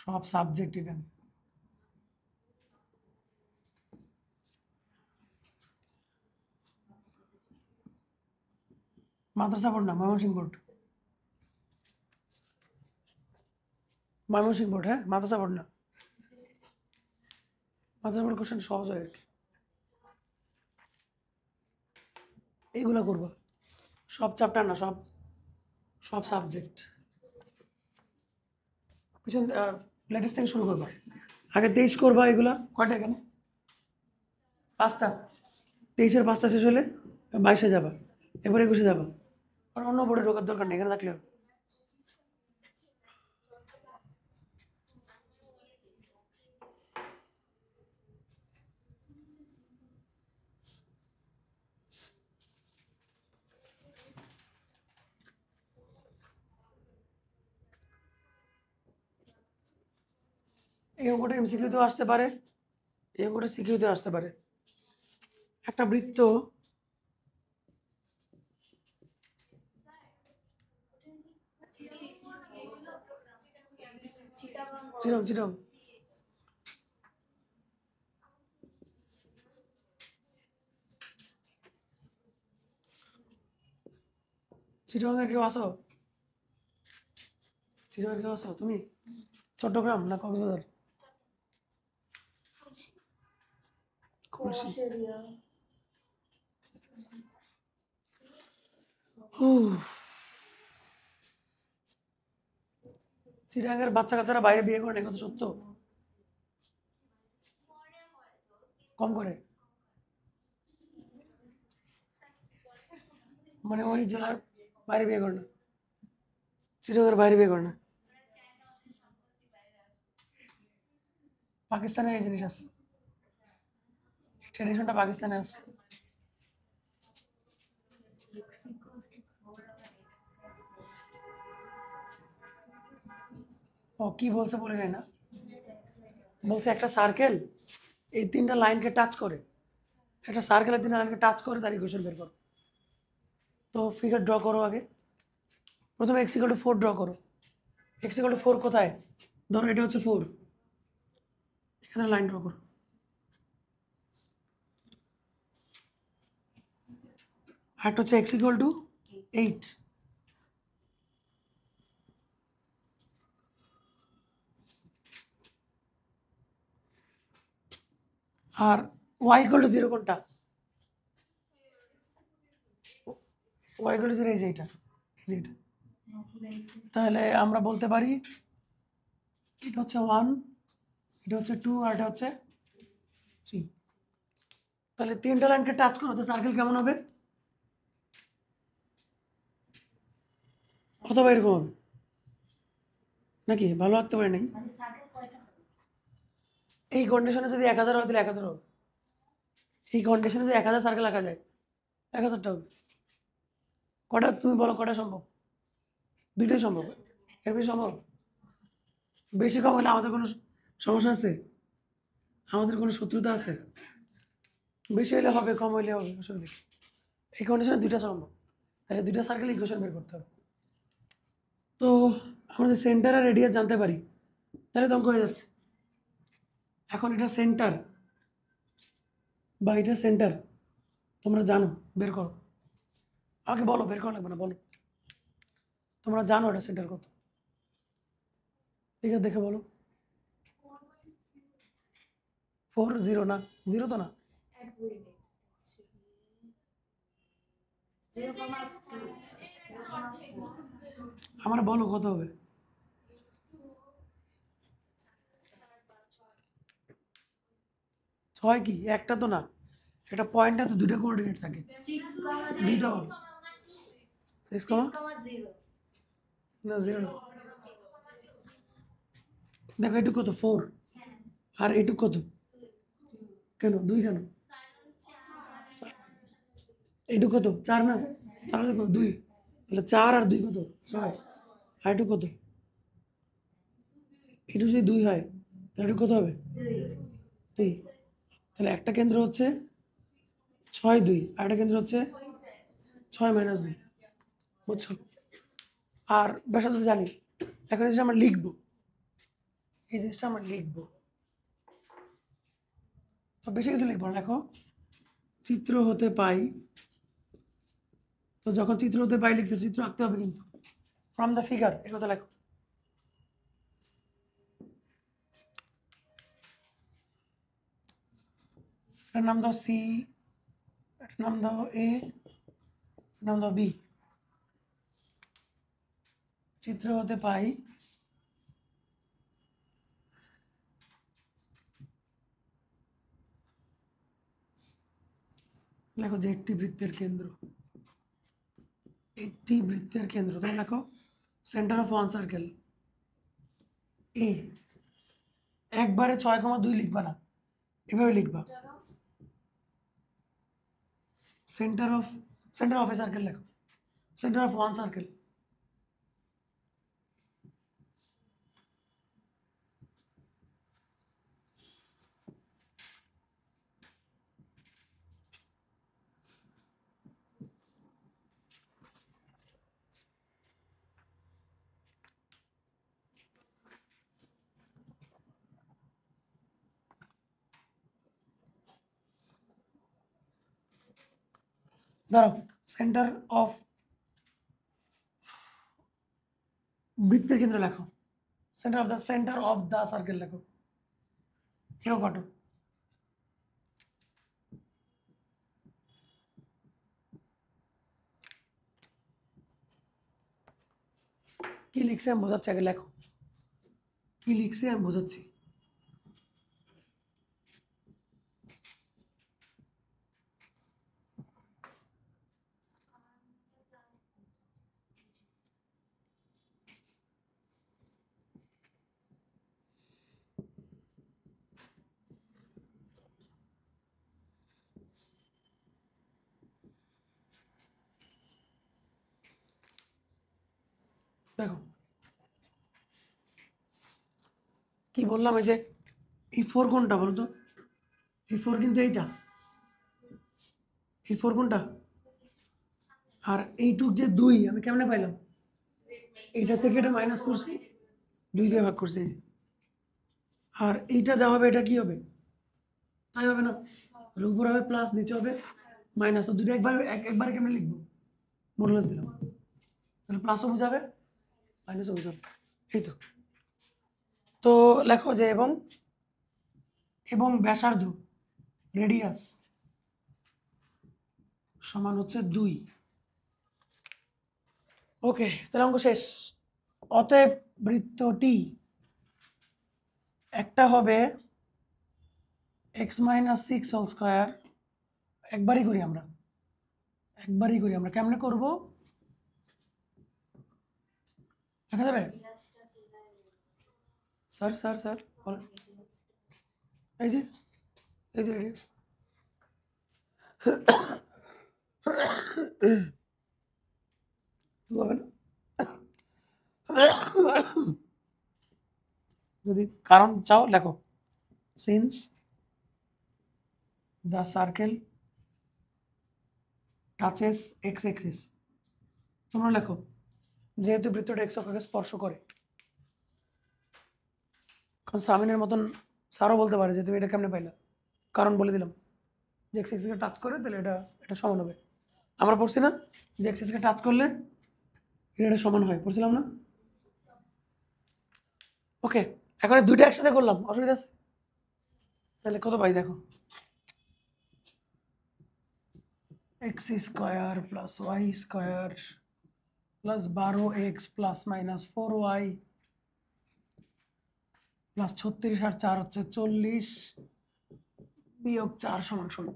সব সাবজেক্ট ইভেন। মাদ্রাসা বোর্ড না, ময়মনসিংহ বোর্ড, ময়মনসিংহ বোর্ড। হ্যাঁ, মাদ্রাসা বোর্ড না, মাদ্রাসা বোর্ড কোশ্চেন সহজ হয় আর কি। এইগুলো করবা, সব চ্যাপ্টার না, সব সব সাবজেক্ট। পিছন লেটেস্ট থেকে শুরু করবা, আগে 23 করবা। এগুলা কয়টা এখানে? 5টা। 23-এর 5টা শেষ হলে 22-এ যাবা, এবার 21-এ যাবা। আর অন্য বোর্ডে ঢোকার দরকার নেই, এখানে থাকলে হবে। এই অঙ্কটা এমসিকিউতেও আসতে পারে, এই অঙ্কটা সিকিউতেও আসতে পারে। একটা বৃত্ত চিরং চিরং চিরঙের কেউ আসো? চিরঙের কেউ আসো তুমি? চট্টগ্রাম না কক্সবাজার? খুলশি। চিরাঙের বাচ্চা কাচ্চারা বাইরে বিয়ে করে না, কথা সত্য? কম করে, মানে ওই জেলার বাইরে বিয়ে করে না, চিরঙের বাইরে বিয়ে করে না। পাকিস্তানে এই জিনিস আছে, এই ট্রেডিশনটা পাকিস্তানে আছে। ও কি বলছে বলে নাই না, বলছে একটা সার্কেল এই 3টা লাইনকে টাচ করে, একটা সার্কেলের 3টা লাইনকে টাচ করে তার ইকুয়েশন বের করো। তো ফিগার ড্র করো আগে, প্রথমে x=4 ড্র করো। x=4 কোথায়? ধরো এটা হচ্ছে 4, এখানে লাইন ড্র করো। আরেকটা হচ্ছে x=8, আর y=0 কোনটা? y=0 এই যে এটা, এই যে এটা। তাহলে আমরা বলতে পারি এটা হচ্ছে 1, এটা হচ্ছে 2, আর এটা হচ্ছে 3। তাহলে 3টা লাইনকে টাচ করো তো সার্কেল কেমন হবে? অথবা এরকম হবে নাকি? ভালো আঁকতে পারি নাই। এই কন্ডিশনে যদি 1000 হয় তাহলে 1000 হবে। এই কন্ডিশনে যদি 1000 সার্কেল আঁকা যায় 1000টা হবে। কটা তুমি বলো, কটা সম্ভব? 2টাই সম্ভব, এর বেশি সম্ভব? বেশি কম হলে আমাদের কোনো সমস্যা আছে? আমাদের কোনো শত্রুতা আছে? বেশি হলে হবে, কম হলে হবে, অসুবিধা কি? এই কন্ডিশনে 2টা সম্ভব, তাহলে 2টা সার্কেল ইকুয়েশন বের করতে হবে। তো আমরা যে সেন্টার আর রেডিয়াস জানতে পারি, তাহলে তো অঙ্ক হয়ে যাচ্ছে। এখন এটা সেন্টার বা এটা সেন্টার তোমরা জানো, বের করো। আমাকে বলো, বের করা লাগবে না, বলো তোমরা জানো এটা সেন্টার কত? ঠিক আছে, দেখে বলো। 4, 0 না, 0 তো না। আমার বলো কত হবে? 6 কি? একটা তো না, একটা পয়েন্টে তো 2টা কোঅর্ডিনেট থাকে, 2টা হবে। 6 কমা না 0 না, দেখো এটুকু কত 4 আর এটুকু কত, কেন 2 কেন, এটুকু কত 4 না, তাহলে দেখো 2, তাহলে 4 আর 2 কত 6, আর এটুকু কত, এটুকু যদি 2 হয় তাহলে এটুকু কত হবে 2, তাহলে একটা কেন্দ্র হচ্ছে 6 2, আর একটা কেন্দ্র হচ্ছে 6 - 2, বুঝছো? আর ব্যাসার্ধ জানি, এখন এই জিনিসটা আমরা লিখবো, এই জিনিসটা আমরা লিখবো, তো বেশি কিছু লিখবো না, লেখো চিত্র হতে পাই, তো যখন চিত্র হতে পাই লিখতে চিত্র আঁকতে হবে কিন্তু, ফ্রম দ্য ফিগার এই কথা লেখো। এটার নাম দাও সি, এটার নাম দাও এ, নাম দাও বি। চিত্র হতে পাই লেখো যে একটি বৃত্তের কেন্দ্র, একটি বৃত্তের কেন্দ্র, তাহলে লেখো সেন্টার অফ ওয়ান সার্কেল এ, একবারে 6,2 লিখবা না, এভাবে লিখবা সেন্টার অফ এ সার্কেল, লেখো সেন্টার অফ ওয়ান সার্কেল, দাঁড়াও, সেন্টার অফ বৃত্তের কেন্দ্র লেখো, সেন্টার অফ দা সার্কেল লেখো, এও কাটো, কি লিখছে আমি বোঝাচ্ছি, আগে লেখো কি লিখছে আমি বোঝাচ্ছি। দেখো কি বললাম, এই যে এই 4 কোনটা বলো তো, এই 4 কিন্তু এইটা, এই 4 কোনটা, আর এইটুক যে 2 আমি কেমনে পাইলাম, এইটা থেকে এটা মাইনাস করছি, 2 দিয়ে ভাগ করছি, এই যে। আর এইটা যা হবে এটা কি হবে, তাই হবে না, তাহলে উপর হবে প্লাস, নিচে হবে মাইনাস, তো দুটো একবারে কেমনে লিখবো, মডুলাস দিলাম, তাহলে প্লাসও বোঝাবে মাইনাসও বোঝাবে, এই তো। তো লেখো যে এবং এবং ব্যাসার্ধ রেডিয়াস সমান হচ্ছে 2, ওকে, তাহলে অঙ্ক শেষ। অতএব বৃত্তটি একটা হবে x-6 হোল স্কয়ার, একবারই করি আমরা, কেমনে করব, দেখা যাবে স্যার স্যার স্যার বলেন, এই যে রেডিয়াস, হবে না, যদি কারণ চাও লেখো, since the circle touches x axis, তোমরা লেখো যেহেতু বৃত্তটা এক্স অক্ষকে স্পর্শ করে, কারণ সামিনের মতন স্যারও বলতে পারে যে তুমি এটা কেমনে পাইলা, কারণ বলে দিলাম যে এক্স এক্সকে টাচ করে তাহলে এটা সমান হবে, আমরা পড়ছি না যে এক্স এক্সকে টাচ করলে এটা সমান হয়, পড়ছিলাম না, ওকে। এখন দুইটা একসাথে করলাম, অসুবিধা আছে, তাহলে কত পাই দেখো, x square plus y square plus 12x plus minus 4y plus 36 আর 4 হচ্ছে 40 বিয়োগ 4 সমান 0।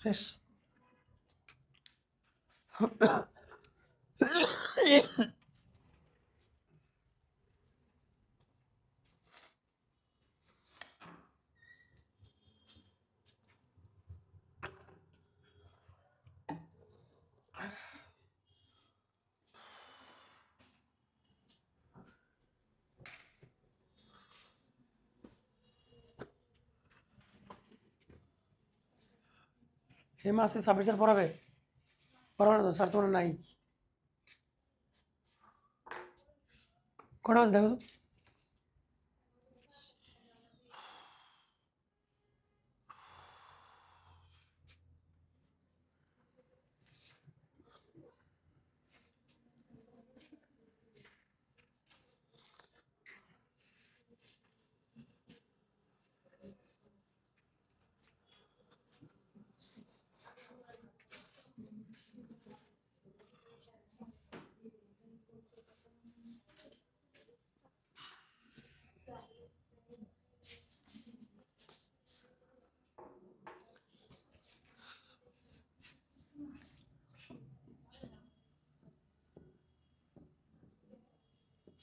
ফ্রেশ। হেমা আছে, সাবির পড়াবে? পড়াবে না তো, স্যার তোমার নাই। কটা বাজে দেখো তো।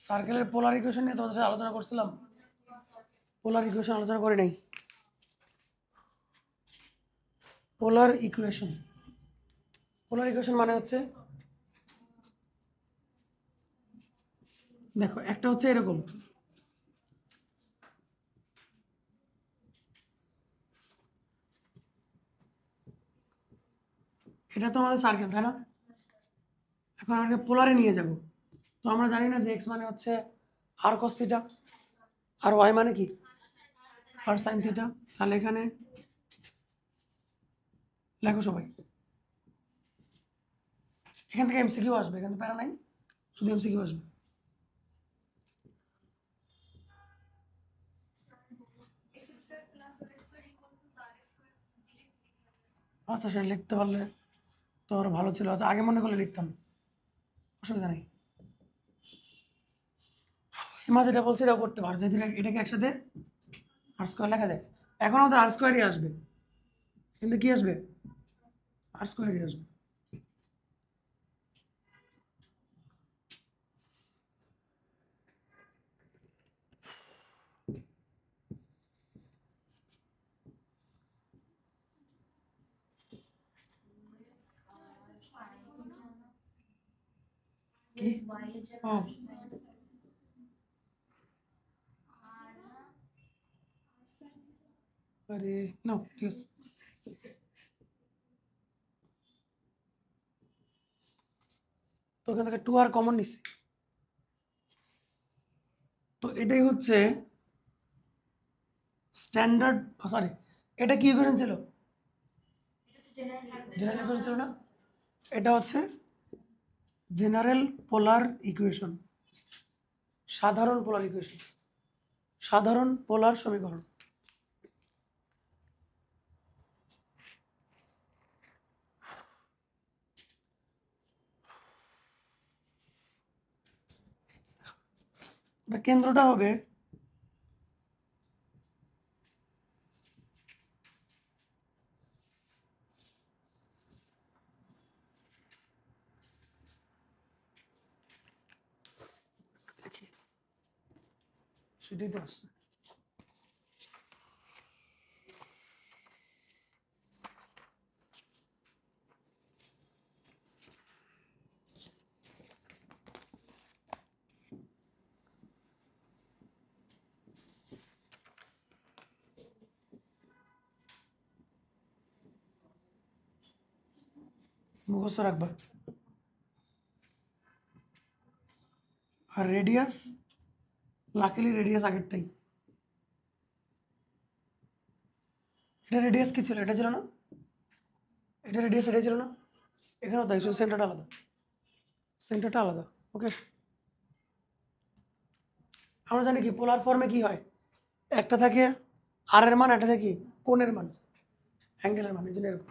সার্কেলের পোলার ইকুয়েশন নিয়ে তোমাদের সাথে আলোচনা করছিলাম। পোলার ইকুয়েশন আলোচনা করি নাই। পোলার ইকুয়েশন, পোলার ইকুয়েশন মানে হচ্ছে, দেখো একটা হচ্ছে এরকম, এটা তো আমাদের সার্কেল, তাই না? এখন আমাকে পোলারে নিয়ে যাব। তো আমরা জানি না যে এক্স মানে হচ্ছে আর কস থিটা, আর ওয়াই মানে কি আর সাইন থিটা। তাহলে এখানে লেখো সবাই। এখান থেকে এমসিকিউ আসবে, এখানে প্যারা নাই, শুধু এমসিকিউ আসবে। আচ্ছা, সেটা লিখতে পারলে তো আরো ভালো ছিল। আচ্ছা, আগে মনে করলে লিখতাম, অসুবিধা নেই। হিমা যেটা বলছে এটাও করতে পারো, যদি এটাকে একসাথে আর স্কোয়ার লেখা যায়। এখন আমাদের আর স্কোয়ারই আসবে, কিন্তু কি আসবে? আর স্কোয়ারই আসবে। কি? ও, আরে নাও, ঠিক আছে। তো ওখান থেকে 2 আর কমন নিচ্ছি। তো এটাই হচ্ছে স্ট্যান্ডার্ড, সরি, এটা কি ইকুয়েশন ছিল? জেনারেল ইকুয়েশন ছিল না? এটা হচ্ছে জেনারেল পোলার ইকুয়েশন, সাধারণ পোলার ইকুয়েশন, সাধারণ পোলার সমীকরণ। কেন্দ্রটা হবে দেখি, সেটাই তো আসছে। মুখস্থ রাখবা। আর রেডিয়াস, লাকিলি রেডিয়াস আগেরটাই। এটা রেডিয়াস কি ছিল? এটা ছিল না? এটা রেডিয়াস, এটা ছিল না? এখানেও তাই, শুধু সেন্টারটা আলাদা, সেন্টারটা আলাদা। ওকে, আমরা জানি কি পোলার ফর্মে কি হয়, একটা থাকে আর এর মান, একটা থাকে কি কোণের মান, অ্যাঙ্গেলের মান, এই জন্য এরকম।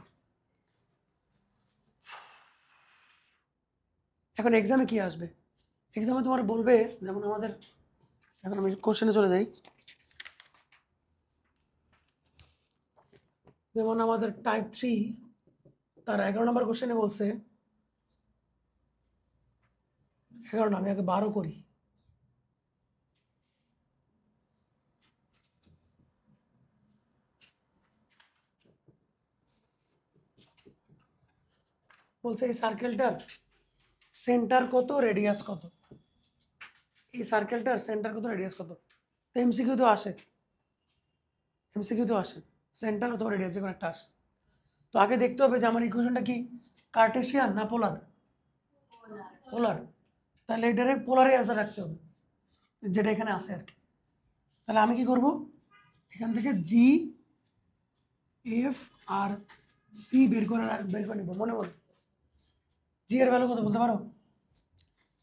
এখন এক্সামে কি আসবে? এক্সামে তোমার বলবে, যেমন আমাদের, এখন আমি কোশ্চেনে চলে যাই, যেমন আমাদের টাইপ 3 তার 11 নম্বর কোশ্চেনে বলছে 11 না, আমি আগে 12 করি। বলছে এই সার্কেলটার সেন্টার কত, রেডিয়াস কত। এই সার্কেলটার সেন্টার কত, রেডিয়াস কত। তো এমসিকিউ তো আসে, সেন্টার অথবা রেডিয়াস যে কোনো একটা আসে। তো আগে দেখতে হবে যে আমার ইকুয়েশনটা কি কার্টেশিয়ান না পোলার। পোলার, তাহলে এটারে পোলারে অ্যান্সার রাখতে হবে, যেটা এখানে আছে আর কি। তাহলে আমি কি করব, এখান থেকে জি এফ আর সি বের করে নিব। মনে মনে জি এর ভ্যালু কত বলতে পারো,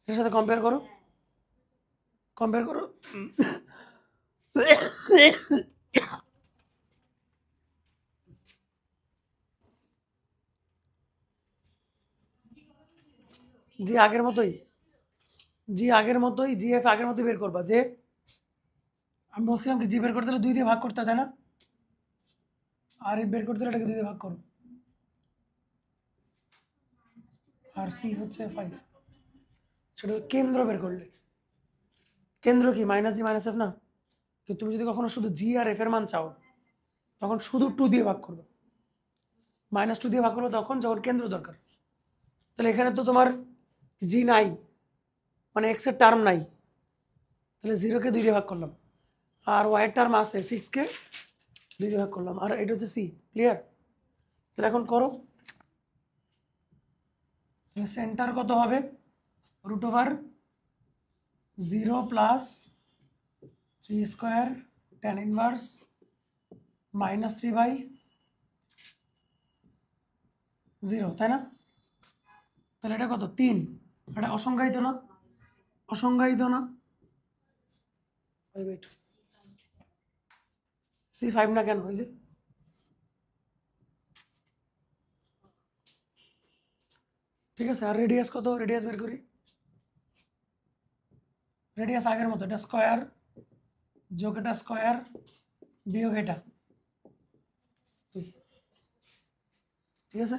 এর সাথে কম্পেয়ার করো, জি আগের মতোই, জি এফ আগের মতোই বের করবা। যে আমি বলছিলাম কি জি বের করতে হলে 2 দিয়ে ভাগ করতে হয়, তাই না? আর এফ বের করতে হলে এটাকে 2 দিয়ে ভাগ করো, আর সি হচ্ছে 5। সেটা কেন্দ্র বের করলে, কেন্দ্র কি মাইনাস জি মাইনাস এফ না? কিন্তু তুমি যদি কখনো শুধু জি আর এফ এর মান চাও, তখন শুধু 2 দিয়ে ভাগ করবে। -2 দিয়ে ভাগ করবে তখন যখন কেন্দ্র দরকার। তাহলে এখানে তো তোমার জি নাই, মানে এক্স এর টার্ম নাই, তাহলে 0-কে 2 দিয়ে ভাগ করলাম। আর ওয়াইয়ের টার্ম আছে 6-কে 2 দিয়ে ভাগ করলাম, আর এটা হচ্ছে সি। ক্লিয়ার? তাহলে এখন করো, সেন্টার কত হবে, √0 প্লাস 3 স্কোয়ার tan ইনভার্স -3/0, তাই না? তাহলে এটা কত, 3। এটা অসংজ্ঞায়িত না, অসংজ্ঞায়িত না, C5 না কেন, হয়েছে। ঠিক আছে, আর রেডিয়াস কত, রেডিয়াস বের করি। রেডিয়াস আগের মতো, এটা স্কোয়ার যোগ এটা স্কোয়ার বিয়োগ এটা 2। ঠিক আছে,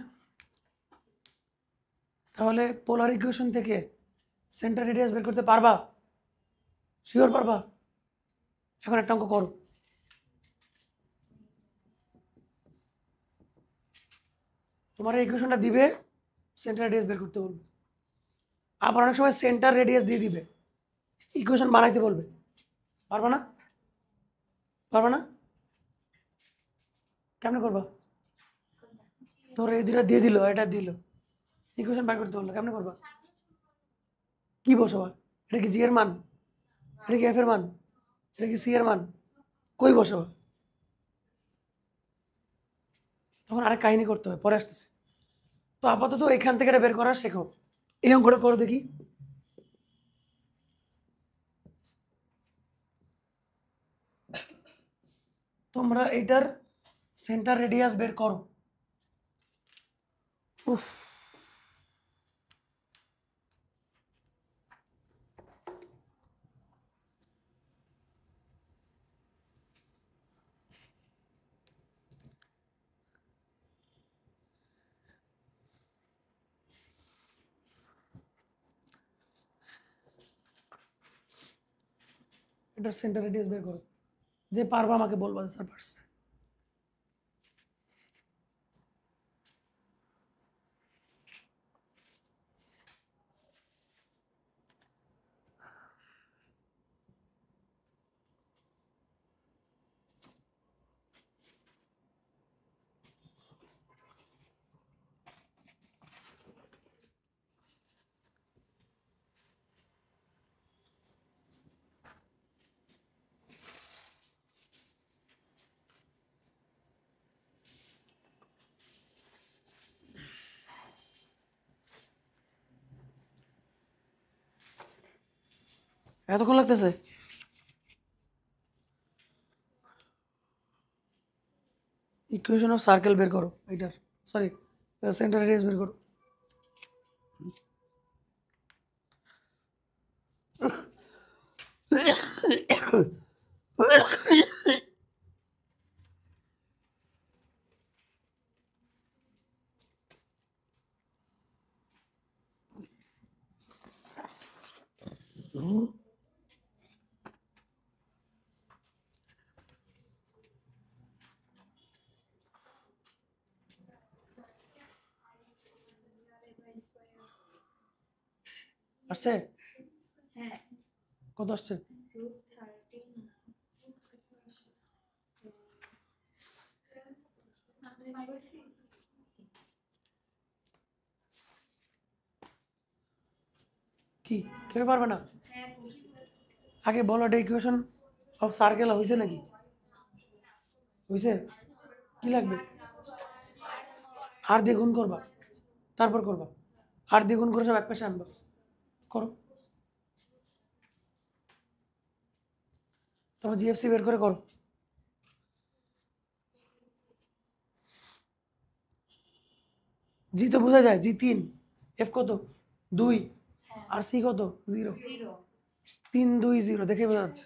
তাহলে পোলার ইকুয়েশন থেকে সেন্টার রেডিয়াস বের করতে পারবা? শিওর পারবা? এখন একটা অঙ্ক করো। তোমার এই ইকুয়েশনটা দিবে, সেন্টার রেডিয়াস বের করতে বলবে। আবার অনেক সময় সেন্টার রেডিয়াস দিয়ে দিবে, ইকুয়েশন বানাইতে বলবে। পারবা না? পারবা না? কেমনে করবা? তোর এই দুটা দিয়ে দিল, এটা দিল, ইকুয়েশন বের করতে বললো, কেমনে করবা? কি বসাবা? এটা কি জি এর মান, এটা কি এফ এর মান, এটা কি সি এর মান, কই বসাবা? তখন আরেক কাহিনী করতে হবে, পরে আসতেছে। তো আপাতত এখান থেকে এটা বের করা শেখো। এই অঙ্কটা করো দেখি। তোমরা এটার সেন্টার রেডিয়াস বের করো। উফ, এটার সেন্টার রেডিয়াস বের করো। যে পারবা আমাকে বলবা, স্যার পারছে। এতক্ষণ লাগতেছে? ইকুয়েশন অফ সার্কেল বের করো, এটার সরি সেন্টার রেডিয়াস বের করো। আসছে? কত আসছে? কি কেউ পারবে না? আগে বলো, এটা ইকুয়েশন অফ সার্কেল হয়েছে নাকি? হয়েছে? কি লাগবে? আর দিয়ে গুণ করবা, তারপর করবা। আর দিয়ে গুণ করে সব এক পাশে আনবা। করো। তারপর জিএফসি বের করে করো। জি তো বোঝা যায়, জি 3, এফ কত 2, আর সি কত 0। 3 2 0 দেখে বোঝা যাচ্ছে।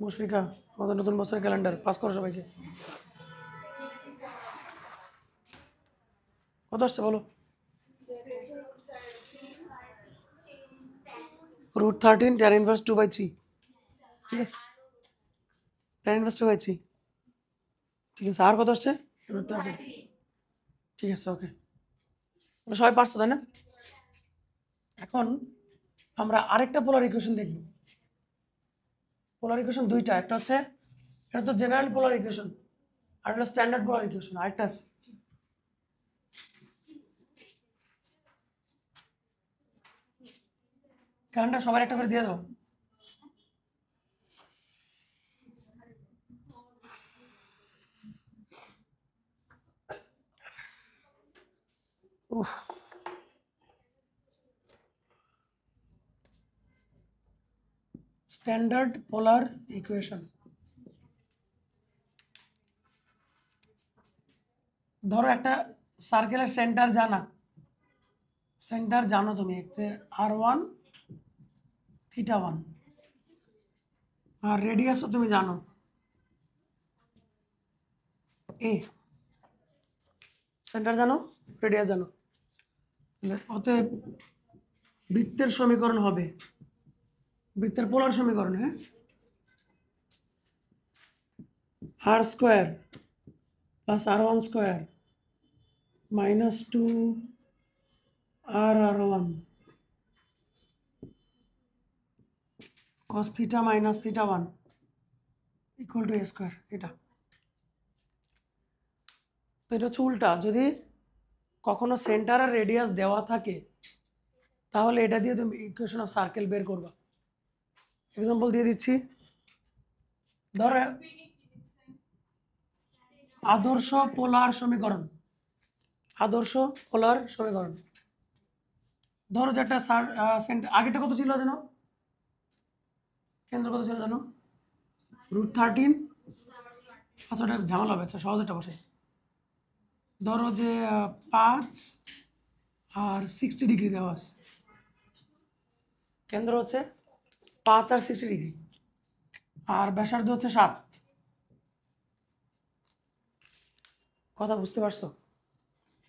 মুশফিকা, আমাদের নতুন বছরের ক্যালেন্ডার পাস করো সবাইকে। কত আসছে বলো? √13 tan inverse 2/3। ঠিক আছে, tan inverse 2/3। ঠিক আছে, আর কত আসছে? √13। ঠিক আছে, ওকে, সবাই পারছো তাই না? এখন আমরা আরেকটা পোলার ইকুয়েশন দেখব। পোলার ইকুয়েশন দুইটা, একটা হচ্ছে এটা তো জেনারেল পোলার ইকুয়েশন, আর একটা স্ট্যান্ডার্ড পোলার ইকুয়েশন, আরেকটা আছে। ক্যালেন্ডার সবার একটা করে দিয়ে দাও। উফ, স্ট্যান্ডার্ড পোলার ইকুয়েশন। ধরো একটা সার্কেলের সেন্টার জানা, সেন্টার জানো তুমি, একটা r1 θ1, আর রেডিয়াসও তুমি জানো a। সেন্টার জানো, রেডিয়াস জানো, অতএব বৃত্তের সমীকরণ হবে, বৃত্তের পোলার সমীকরণ, হ্যাঁ, আর square plus R1 square minus 2 R1 cos theta minus theta 1 equal to a square. এটা তো এটা হচ্ছে উল্টা। যদি কখনো সেন্টার আর রেডিয়াস দেওয়া থাকে তাহলে এটা দিয়ে তুমি ইকুয়েশন অফ সার্কেল বের করবা। এক্সাম্পল দিয়ে দিচ্ছি। ধরো আদর্শ পোলার সমীকরণ, আদর্শ পোলার সমীকরণ। ধরো যে একটা আগেরটা কত ছিল জানো? কেন্দ্র কত ছিল জানো? √13। আচ্ছা ওটা ঝামেলা হবে, আচ্ছা সহজ একটা বসে। ধরো যে 5 আর 60 ডিগ্রি দেওয়া আছে। কেন্দ্র হচ্ছে 5 আর 60 ডিগ্রি, আর ব্যাসার্ধ হচ্ছে 7। কথা বুঝতে পারছো?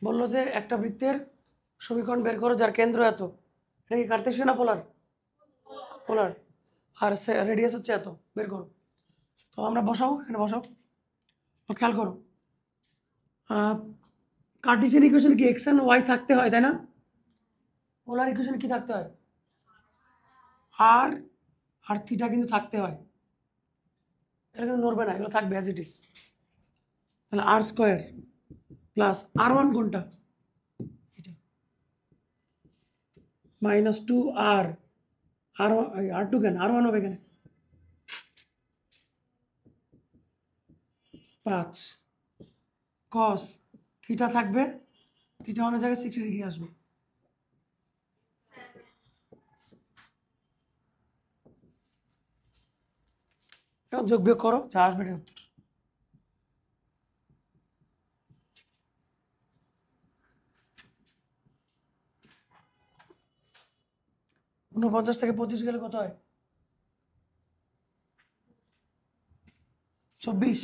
বললো যে একটা বৃত্তের সমীকরণ বের করো যার কেন্দ্র এত। এটা কি কার্তেশীয় না পোলার? পোলার। আর রেডিয়াস হচ্ছে এত, বের করো। তো আমরা বসাও, এখানে বসাও। তো খেয়াল করো, কার্টেসিয়ান ইকুয়েশনে কি এক্স এন্ড ওয়াই থাকতে হয়, তাই না? পোলার ইকুয়েশনে কি থাকতে হয়? আর আর থিটা কিন্তু থাকতে হয়। এটা কিন্তু নড়বে না, এগুলো থাকবে অ্যাজ ইট ইজ। তাহলে আর স্কোয়ার প্লাস R1 কোনটা? এটা মাইনাস 2 R2 কেন? R1 হবে এখানে 5 cos থিটা থাকবে, থিটা অনেক জায়গায় 60 ডিগ্রি আসবে। এখন যোগ বিয়োগ করো, যা আসবে এটা উত্তর। 49 থেকে 25 গেলে কত হয়? 24।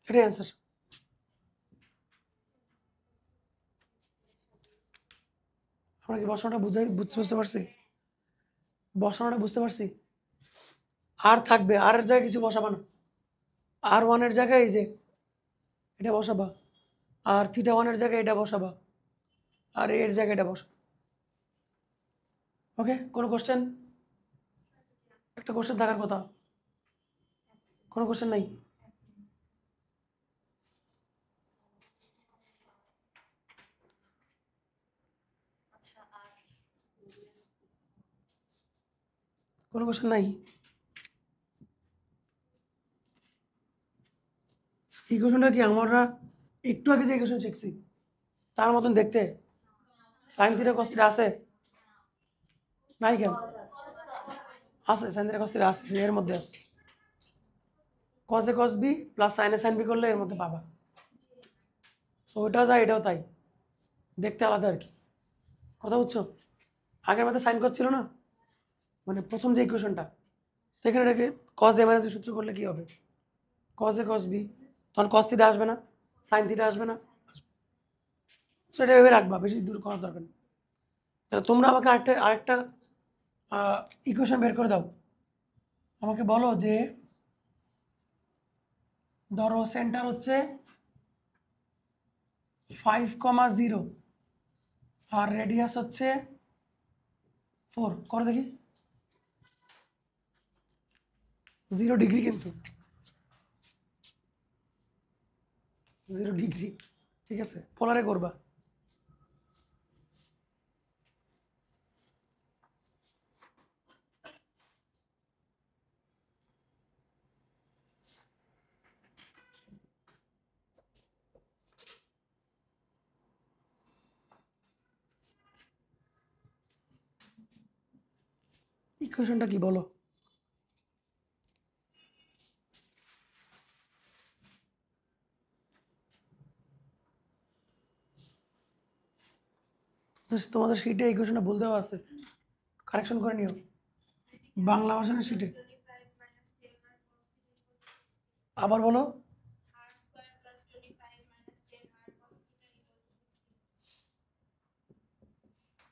এটাই অ্যান্সার। আমরা কি বসানোটা বুঝতে পারছি? বসানোটা বুঝতে পারছি? আর থাকবে, আর এর জায়গায় কিছু বসাবা না। R1 এর জায়গায় এই যে এটা বসাবা, আর থিটা 1 এর জায়গায় এটা বসাবা, আর এর জায়গায় এটা বসাবা। ওকে, কোনো কোশ্চেন? একটা কোশ্চেন থাকার কথা, কোনো কোশ্চেন নাই। কোনো কোশ্চেন নাই। এই কোশ্চেনটা কি আমরা একটু আগে যে কোশ্চেন শিখছি তার মতন দেখতে? সাইন থিটা কস থিটা আছে? নাই কেন? আছে, সাইন থিটা কস থিটা আছে, এর মধ্যে আছে। Cos A cos B plus সাইনে সাইন বি করলে এর মধ্যে পাবা। সো ওইটাও যায়, এটাও তাই, দেখতে আলাদা আর কি। কথা বুঝছো? আগের মধ্যে সাইন কস ছিল না, মানে প্রথম যে ইকুয়েশনটা, তো এখানে এটাকে কস এ মাইনাস বি সূত্র করলে কি হবে? কস এ কস বি, তখন কস থিটা আসবে না, সাইন থিটা আসবে না। সো এটা ভেবে রাখবা, বেশি দূর করার দরকার নেই। তাহলে তোমরা আমাকে আরেকটা ইকুয়েশন বের করে দাও। আমাকে বলো যে ধরো সেন্টার হচ্ছে 5,0 আর রেডিয়াস হচ্ছে 4। করো দেখি। 0 ডিগ্রি, কিন্তু 0 ডিগ্রি, ঠিক আছে? পোলারে করবা। ইকুয়েশনটা কি বলো? তোমাদের শিটে ইকুয়েশনটা ভুল দেওয়া আছে, কারেকশন করে নিও। বাংলা ভার্সনের শিটে আবার বলো।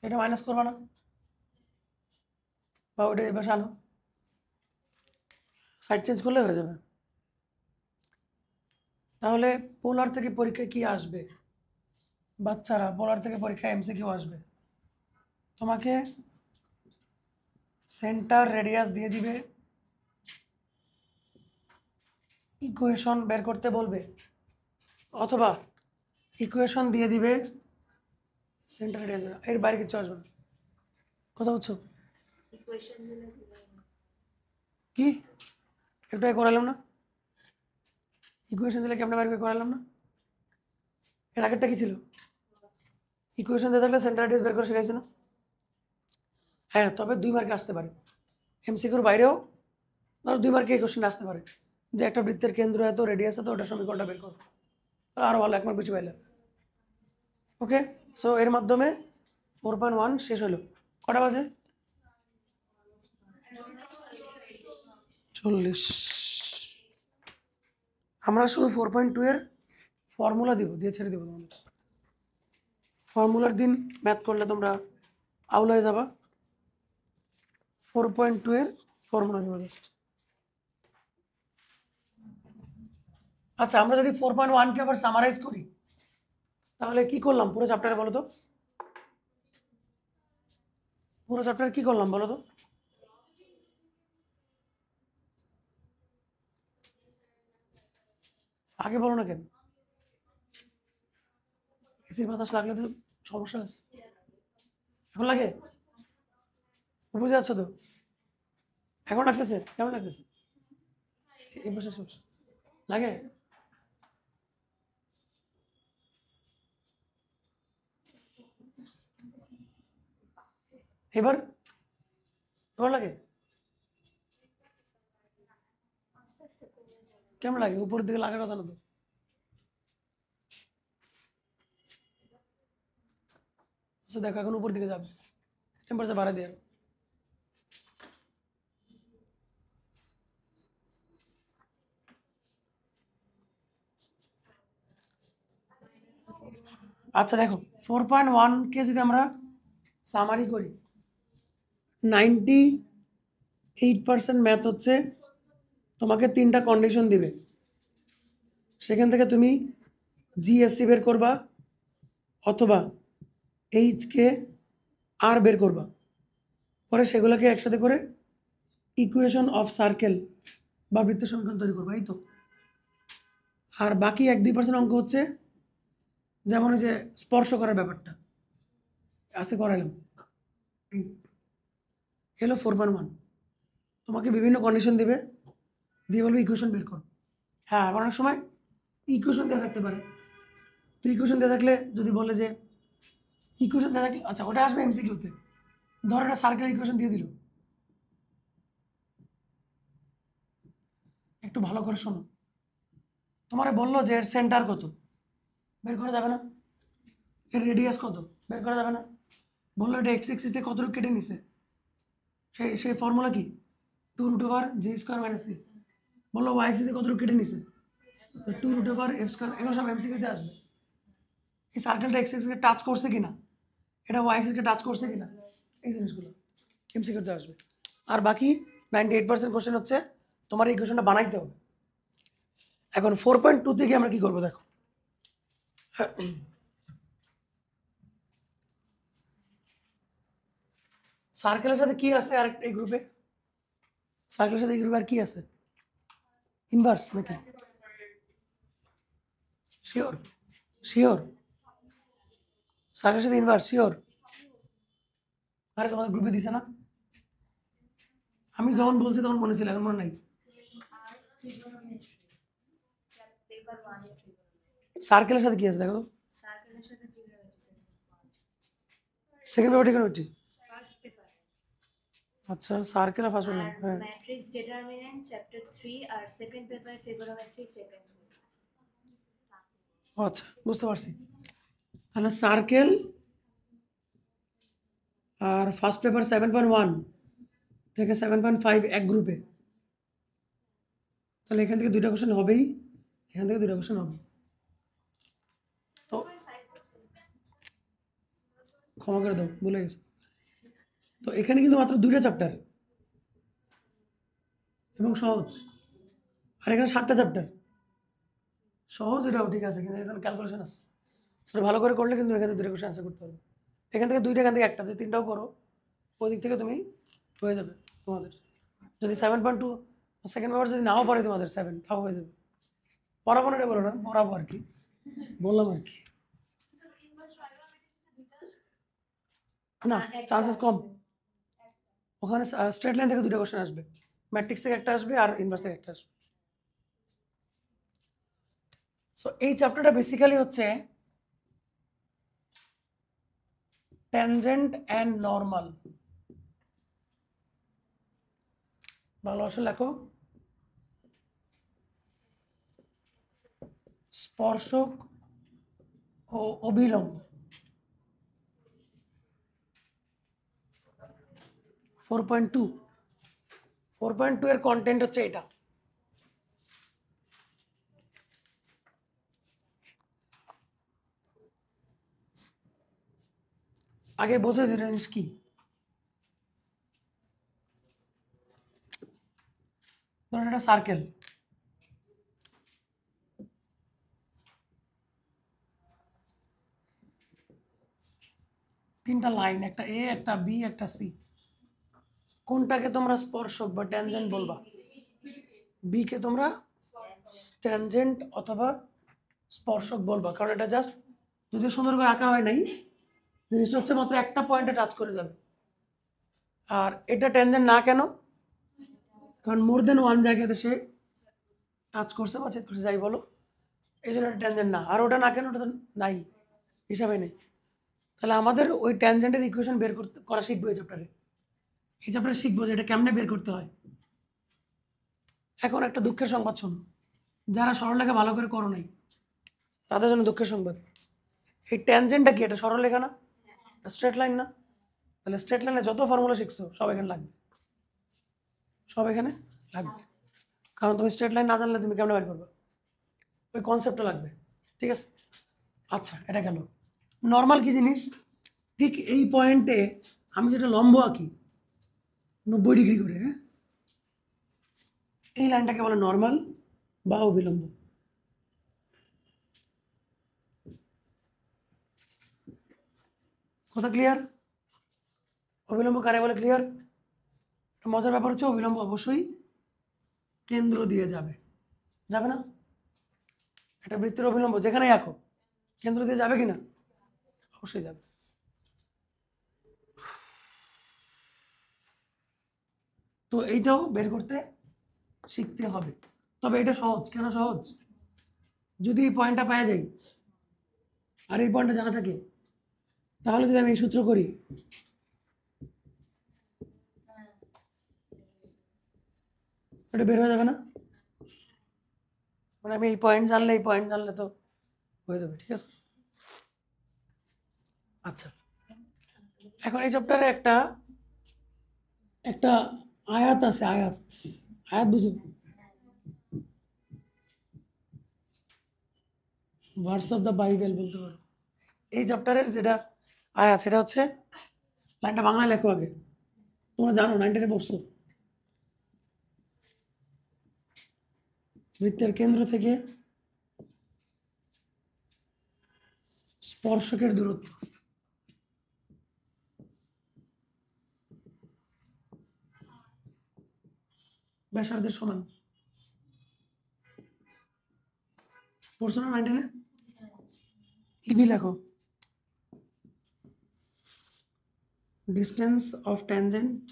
এটা মাইনাস করবা না, বা ওটা এবার আনো, সাইড চেঞ্জ করলে হয়ে যাবে। তাহলে পোলার থেকে পরীক্ষায় কি আসবে? বাচ্চারা, পোলার থেকে পরীক্ষায় এমসিকিউ আসবে। তোমাকে সেন্টার রেডিয়াস দিয়ে দিবে, ইকুয়েশন বের করতে বলবে, অথবা ইকুয়েশন দিয়ে দিবে সেন্টার রেডিয়াস, এর বাইরে কিছু আসবে না। কথা বুঝছো? কি একটু আগে করালাম না? ইকুয়েশন দিলে কেমন বাইরে করে করালাম না? এর আগেরটা কি ছিল? ইকুয়েশন দিয়ে থাকলে সেন্টার রেডিয়াস বের করে শেখাইছে না? হ্যাঁ, তবে 2 মার্কে আসতে পারে। এমসিকিউর বাইরেও ধরো 2 মার্কে এই কোশ্চেনটা আসতে পারে যে একটা বৃত্তের কেন্দ্র এত, রেডিয়াস এত, ওটা সমীকরণটা বের করো। তাহলে আরও ভালো, 1 মার্ক বেশি পাইলে। ওকে, সো এর মাধ্যমে 4.1 শেষ হলো। কটা বাজে? 40। আমরা শুধু 4.2 এর ফর্মুলা দিয়ে ছেড়ে দেবো তোমাদের। ফর্মুলার দিন ম্যাথ করলে তোমরা আউল হয়ে যাবা। 4.2 এর ফর্মুলা দেবো জাস্ট। আচ্ছা, আমরা যদি 4.1 কে আবার সামারাইজ করি তাহলে কি করলাম পুরো চ্যাপ্টারে বলো তো? পুরো চ্যাপ্টারে কি করলাম বলো তো? আগে বলো না কেন? এসির বাতাস লাগলে তো সমস্যা আছে। এখন লাগে? বুঝে যাচ্ছ তো? এখন লাগতেছে? কেমন লাগতেছে? এই বছর সমস্যা লাগে? এবার এবার লাগে? কেমন লাগে? উপরের দিকে লাগার কথা না তো? আচ্ছা দেখো, এখন উপর দিকে যাবে, টেম্পারেচার বাড়াই দিয়ে। আচ্ছা দেখো, 4.1 কে যদি আমরা সামারি করি, 98% ম্যাথ হচ্ছে তোমাকে 3টা কন্ডিশন দিবে, সেখান থেকে তুমি জিএফসি বের করবা অথবা এইচকে আর বের করবা, পরে সেগুলোকে একসাথে করে ইকুয়েশন অফ সার্কেল বা বৃত্তের সমীকরণ তৈরি করবা, এই তো। আর বাকি 1-2% অঙ্ক হচ্ছে যেমন ওই যে স্পর্শ করার ব্যাপারটা আজকে করাইলাম, এই হলো 4.1। তোমাকে বিভিন্ন কন্ডিশন দিবে, দিয়ে বলবে ইকুয়েশন বের করো। হ্যাঁ, অনেক সময় ইকুয়েশন দেওয়া থাকতে পারে। তো ইকুয়েশন দেওয়া থাকলে যদি বলে যে ইকুয়েশন দেওয়া থাকলে, আচ্ছা ওটা আসবে এমসিকিউতে। ধরো একটা সার্কেল ইকুয়েশন দিয়ে দিল, একটু ভালো করে শোনো। তোমার বললো যে এর সেন্টার কত, বের করা যাবে না? এর রেডিয়াস কত, বের করা যাবে না? বললো এটা এক্স এক্সিস থেকে কতটুকু কেটে নিছে, সেই ফর্মুলা কি? 2√g²-c। বললো ওয়াই এক্সিস থেকে কতটুকু কেটে নিছে, 2√f²। এগুলো সব এমসিকিউতে আসবে। এই সার্কেলটা এক্স এক্সিসকে টাচ করছে কিনা, এটা ওয়াই এক্সিসকে টাচ করছে কিনা, এই জিনিসগুলো এমসিকিউতে আসবে। আর বাকি 98% কোশ্চেন হচ্ছে তোমার এই কোশ্চেনটা বানাইতে হবে। এখন 4.2 থেকে আমরা কি করবো দেখো। সার্কেলের সাথে কি আছে আর এই গ্রুপে? সার্কেলের সাথে এই গ্রুপে আর কি আছে? ইনভার্স নাকি? শিওর? শিওর সার্কেলের সাথে ইনভার্স শিওর? আরে তোমাদের গ্রুপে দিছে না? আমি যখন বলছি তখন মনে ছিল, এখন মনে নাই। সার্কেলের সাথে কি আছে দেখো তো। Second paper trigonometry. আচ্ছা, সার্কেল আর ফার্স্ট পেপার, হ্যাঁ। ম্যাট্রিক্স ডিটারমিনেন্ট চ্যাপ্টার 3 আর সেকেন্ড পেপার ট্রিগোনোমেট্রি সেকেন্ড। আচ্ছা, বুঝতে পারছি। তাহলে সার্কেল আর ফার্স্ট পেপার 7.1 থেকে 7.5 এক গ্রুপে। তাহলে এখান থেকে 2টা কোশ্চেন হবেই, এখান থেকে 2টা কোশ্চেন হবে। তো ক্ষমা করে দাও, ভুলে গেছি। তো এখানে কিন্তু মাত্র 2টা চ্যাপ্টার এবং সহজ, আর এখানে 7টা চ্যাপ্টার, সহজ, এটাও ঠিক আছে, কিন্তু এখানে ক্যালকুলেশন আছে, সেটা ভালো করে করলে কিন্তু এখান থেকে দুটো কোশ্চেন আনসার করতে হবে। এখান থেকে দুইটা, এখান থেকে একটা, যদি তিনটাও করো ওই দিক থেকে তুমি হয়ে যাবে তোমাদের। যদি 7.2 সেকেন্ড পেপার যদি নাও পারে তোমাদের 7, তাও হয়ে যাবে। পড়াবো না, এটা বলো না, পড়াবো আর কি, বললাম আর কি। না, চান্সেস কম। ওখানে স্ট্রেট লাইন থেকে দুটো কোশ্চেন আসবে, ম্যাট্রিক্স থেকে একটা আসবে আর ইনভার্স থেকে একটা আসবে। সো এই চ্যাপ্টারটা বেসিক্যালি হচ্ছে ট্যানজেন্ট অ্যান্ড নর্মাল। বাংলা ভাষা লেখো স্পর্শক ও অবিলম্ব। 4.2 এর কন্টেন্ট হচ্ছে এটা। আগে বোঝো যে জিনিস কি। ধরুন এটা সার্কেল, তিনটা লাইন, একটা এ, একটা বি, একটা সি। কোনটাকে তোমরা স্পর্শক বা ট্যানজেন্ট বলবা? বি কে তোমরা ট্যানজেন্ট অথবা স্পর্শক বলবা, কারণ এটা জাস্ট যদি সুন্দর করে আঁকা হয় নাই, জিনিসটা হচ্ছে মাত্র একটা পয়েন্টে টাচ করে যাবে। আর এটা ট্যানজেন্ট না কেন? কারণ মোর দেন ওয়ান জায়গাতে সে টাচ করছে বা ছেদ করছে, যাই বলো, এই জন্য এটা ট্যানজেন্ট না। আর ওটা না কেন? ওটা তো নাই, হিসাবে নেই। তাহলে আমাদের ওই ট্যানজেন্টের ইকুয়েশন বের করা শিখবো এই চ্যাপ্টারে। এই চ্যাপ্টারে শিখবো যে এটা কেমনে বের করতে হয়। এখন একটা দুঃখের সংবাদ শোনো, যারা সরলরেখা ভালো করে করো নাই তাদের জন্য দুঃখের সংবাদ। এই ট্যানজেন্টটা কি? এটা সরলরেখা না, স্ট্রেট লাইন না? তাহলে স্ট্রেট লাইনে যত ফর্মুলা শিখছো সব এখানে লাগবে, সব এখানে লাগবে। কারণ তুমি স্ট্রেট লাইন না জানলে তুমি কেমনে বের করবে? ওই কনসেপ্টটা লাগবে, ঠিক আছে? আচ্ছা, এটা গেল। নর্মাল কি জিনিস? ঠিক এই পয়েন্টে আমি যেটা লম্ব আঁকি 90 ডিগ্রি করে, হ্যাঁ, এই লাইনটাকে বলে নর্মাল বা অবিলম্ব। কথা ক্লিয়ার? অবিলম্ব কারে বলে? ক্লিয়ার? মজার ব্যাপার হচ্ছে অবিলম্ব অবশ্যই কেন্দ্র দিয়ে যাবে, যাবে না? একটা বৃত্তের অবিলম্ব যেখানেই আঁকো কেন্দ্র দিয়ে যাবে কিনা? অবশ্যই যাবে। তো এইটাও বের করতে শিখতে হবে। তবে এটা সহজ। কেন সহজ? যদি এই পয়েন্টটা পাওয়া যায় আর এই পয়েন্টটা জানা থাকে, তাহলে যদি আমি এই সূত্র করি, এটা বের হয়ে যাবে না? মানে আমি এই পয়েন্ট জানলে, এই পয়েন্ট জানলে তো হয়ে যাবে, ঠিক আছে? আচ্ছা, এখন এই চ্যাপ্টারে একটা একটা আয়াত আছে, আয়াত। আয়াত বুঝো? ভার্স অফ দ্য বাইবেল বলতে পারো। এই চ্যাপ্টারের যেটা আয়াত, সেটা হচ্ছে, লাইনটা বাংলায় লেখো আগে, তোমরা জানো 9 পড়ছো। বৃত্তের কেন্দ্র থেকে স্পর্শকের দূরত্ব ব্যাসার্ধের সমান। পড়ছো না 9? ইবি লেখো, distance of tangent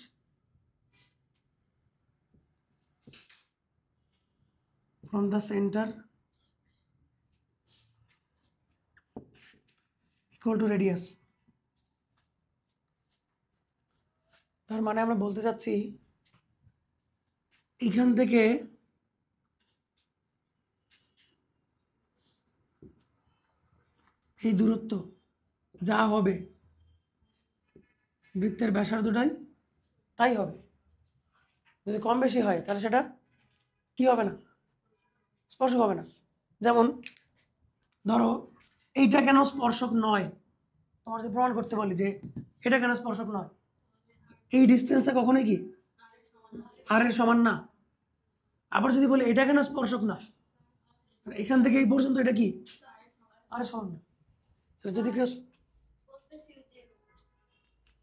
from the center equal to radius। তার মানে আমরা বলতে চাচ্ছি এখান থেকে এই দূরত্ব যা হবে বৃত্তের ব্যাসার্ধটাই তাই হবে। যদি কম বেশি হয় তাহলে সেটা কি হবে না? স্পর্শক হবে না। যেমন ধরো এইটা কেন স্পর্শক নয়, তোমার যদি প্রমাণ করতে বলি যে এটা কেন স্পর্শক নয়, এই ডিস্টেন্সটা কখনোই কি আর এর সমান না। আবার যদি বলি এটা কেন স্পর্শক না, মানে এখান থেকে এই পর্যন্ত এটা কি আরে সমান না। তাহলে যদি কেউ বলতেছি যে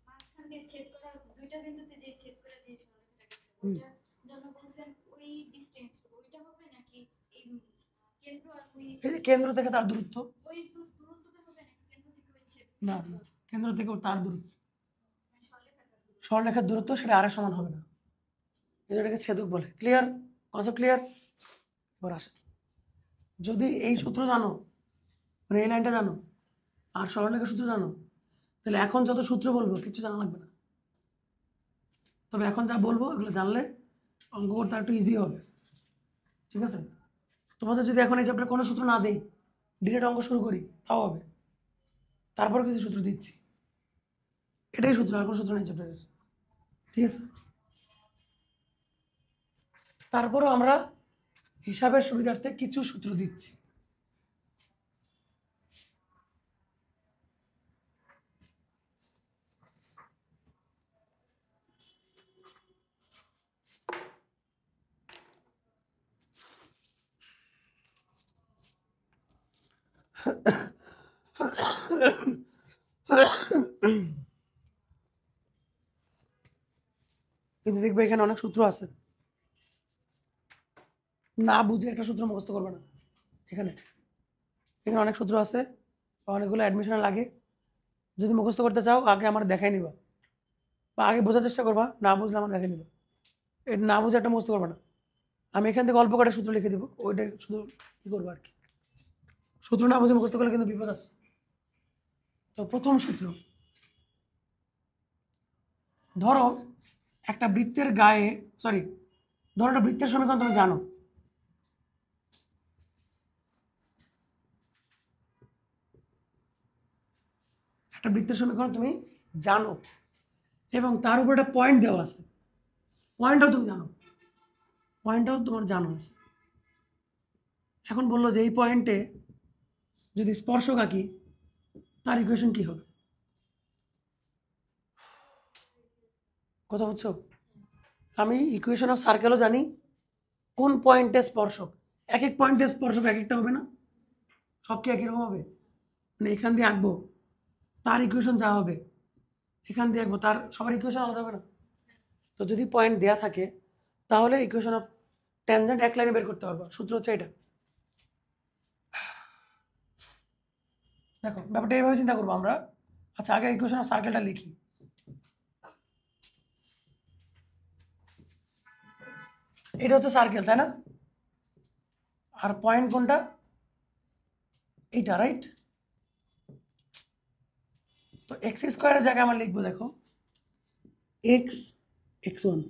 মাঝখান দিয়ে ছেদ করা দুইটা বিন্দুতে যে ছেদ করে যে সরলরেখাটা গেছে হুম। ওইটার জন্য বলছেন ওই ডিসটেন্স ওইটা হবে নাকি এই কেন্দ্র আর ওই এই যে কেন্দ্র থেকে তার দূরত্ব, ওই দূরত্বটা হবে নাকি কেন্দ্র থেকে ওই ছেদ না না, কেন্দ্র থেকে তার দূরত্ব, মানে সরলরেখাটার দূরত্ব? সরলরেখার দূরত্ব সেটা আরে সমান হবে না, এটাকে ছেদক বলে। ক্লিয়ার? Concept clear? এবার আসে, যদি এই সূত্র জানো, মানে এই লাইনটা জানো আর সরলরেখার সূত্র জানো, তাহলে এখন যত সূত্র বলবো কিছু জানা লাগবে না। তবে এখন যা বলবো এগুলো জানলে অঙ্ক করতে একটু ইজি হবে, ঠিক আছে? তোমাদের যদি এখন এই চ্যাপ্টারে কোনো সূত্র না দেই, ডিরেক্ট অঙ্ক শুরু করি, তাও হবে। তারপর কিছু সূত্র দিচ্ছি, এটাই সূত্র, আর কোনো সূত্র নেই চ্যাপ্টারের, ঠিক আছে? তারপরও আমরা হিসাবের সুবিধার্থে কিছু সূত্র দিচ্ছি। কিন্তু দেখবে এখানে অনেক সূত্র আছে, না বুঝে একটা সূত্র মুখস্থ করবে না। এখানে এখানে অনেক সূত্র আছে, অনেকগুলো অ্যাডমিশনে লাগে। যদি মুখস্থ করতে চাও আগে আমার দেখাই নিবা, বা আগে বোঝার চেষ্টা করবা, না বুঝলে আমার দেখাই নিবা। এটা না বুঝে একটা মুখস্থ করবে না। আমি এখান থেকে অল্প কটা সূত্র লিখে দিব, ওইটাই শুধু কী করবো আর কি। সূত্র না বুঝে মুখস্থ করলে কিন্তু বিপদ আছে। তো প্রথম সূত্র, ধরো একটা বৃত্তের গায়ে, সরি, ধরো একটা বৃত্তের সমীকরণ তুমি জানো, একটা বৃত্তের সমীকরণ তুমি জানো এবং তার উপর একটা পয়েন্ট দেওয়া আছে, পয়েন্টটাও তুমি জানো, পয়েন্টটাও তোমার জানা আছে। এখন বললো যে এই পয়েন্টে যদি স্পর্শক আঁকি তার ইকুয়েশন কি হবে? কথা বুঝছো? আমি ইকুয়েশন অফ সার্কেলও জানি, কোন পয়েন্টে স্পর্শক, এক এক পয়েন্টে স্পর্শক এক একটা হবে না, সব কি একই রকম হবে? মানে এখান দিয়ে আঁকবো, তার ইকুয়েশন যা হবে, এখান দিয়ে আঁকবো তার সবার ইকুয়েশন আলাদা হবে না? তো যদি পয়েন্ট দেয়া থাকে তাহলে ইকুয়েশন অফ ট্যানজেন্ট এক লাইনে বের করতে পারবো। সূত্র হচ্ছে এটা। দেখো ব্যাপারটা এইভাবে চিন্তা করবো আমরা। আচ্ছা আগে ইকুয়েশন অফ সার্কেলটা লিখি। এটা হচ্ছে সার্কেল, তাই না? আর পয়েন্ট কোনটা? এইটা, রাইট? তো এক্স স্কোয়ারের জায়গায় আমরা লিখবো, দেখো এক্স এক্স ওয়ান।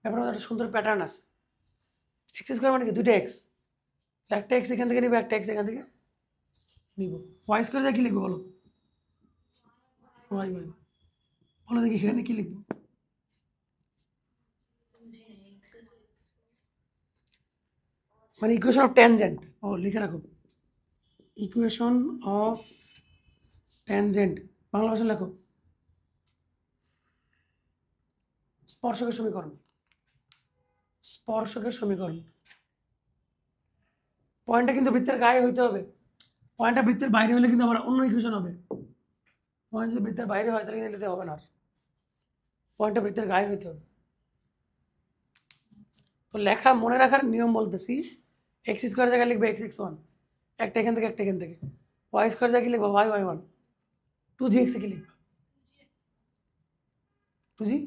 ব্যাপারটা একটা সুন্দর প্যাটার্ন আছে। এক্স স্কোয়ার মানে কি? দুইটা এক্স, একটা এক্স এখান থেকে নিবো, একটা এক্স এখান থেকে নিব। ওয়াই স্কোয়ার যা কি লিখবো বলো? Y y. বলো দেখি এখানে কি লিখবো? মানে ইকুয়েশন অফ ট্যানজেন্ট। ও লিখে রাখো, ইকুয়েশন অফ ট্যানজেন্ট বাংলা ভাষা লেখো স্পর্শকের সমীকরণ। স্পর্শকের সমীকরণ। পয়েন্টটা কিন্তু বৃত্তের গায়ে হইতে হবে, পয়েন্টটা বৃত্তের বাইরে হলে কিন্তু আমার অন্য ইকুয়েশন হবে। পয়েন্ট যদি বৃত্তের বাইরে হয় তাহলে কিন্তু হবে না, আর পয়েন্টটা বৃত্তের গায়ে হইতে হবে। তো লেখা মনে রাখার নিয়ম বলতেছি, এক্স স্কোয়ার জায়গায় লিখবে এক্স এক্স ওয়ান, একটা এখান থেকে একটা এখান থেকে। ওয়াই স্কোয়ার জায়গায় কি লিখবো? Y y one. Two g এক্সে কি লিখবো? টু জি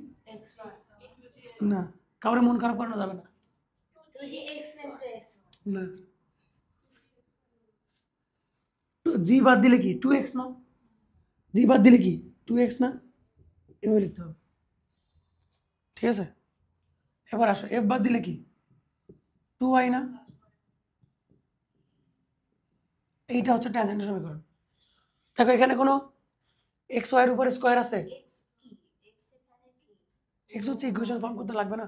না, কাউরে মন খারাপ করানো যাবে না। না, জি বাদ দিলে কি? টু এক্স না? জি বাদ দিলে কি? টু এক্স না? এভাবে লিখতে হবে, ঠিক আছে? এবার আসো, এফ বাদ দিলে কি? টু ওয়াই না? এইটা হচ্ছে ট্যানজেন্টের সমীকরণ। দেখো এখানে কোনো এক্স ওয়াই এর উপর স্কোয়ার আছে? এক্স হচ্ছে ইকুয়েশন ফর্ম করতে লাগবে না,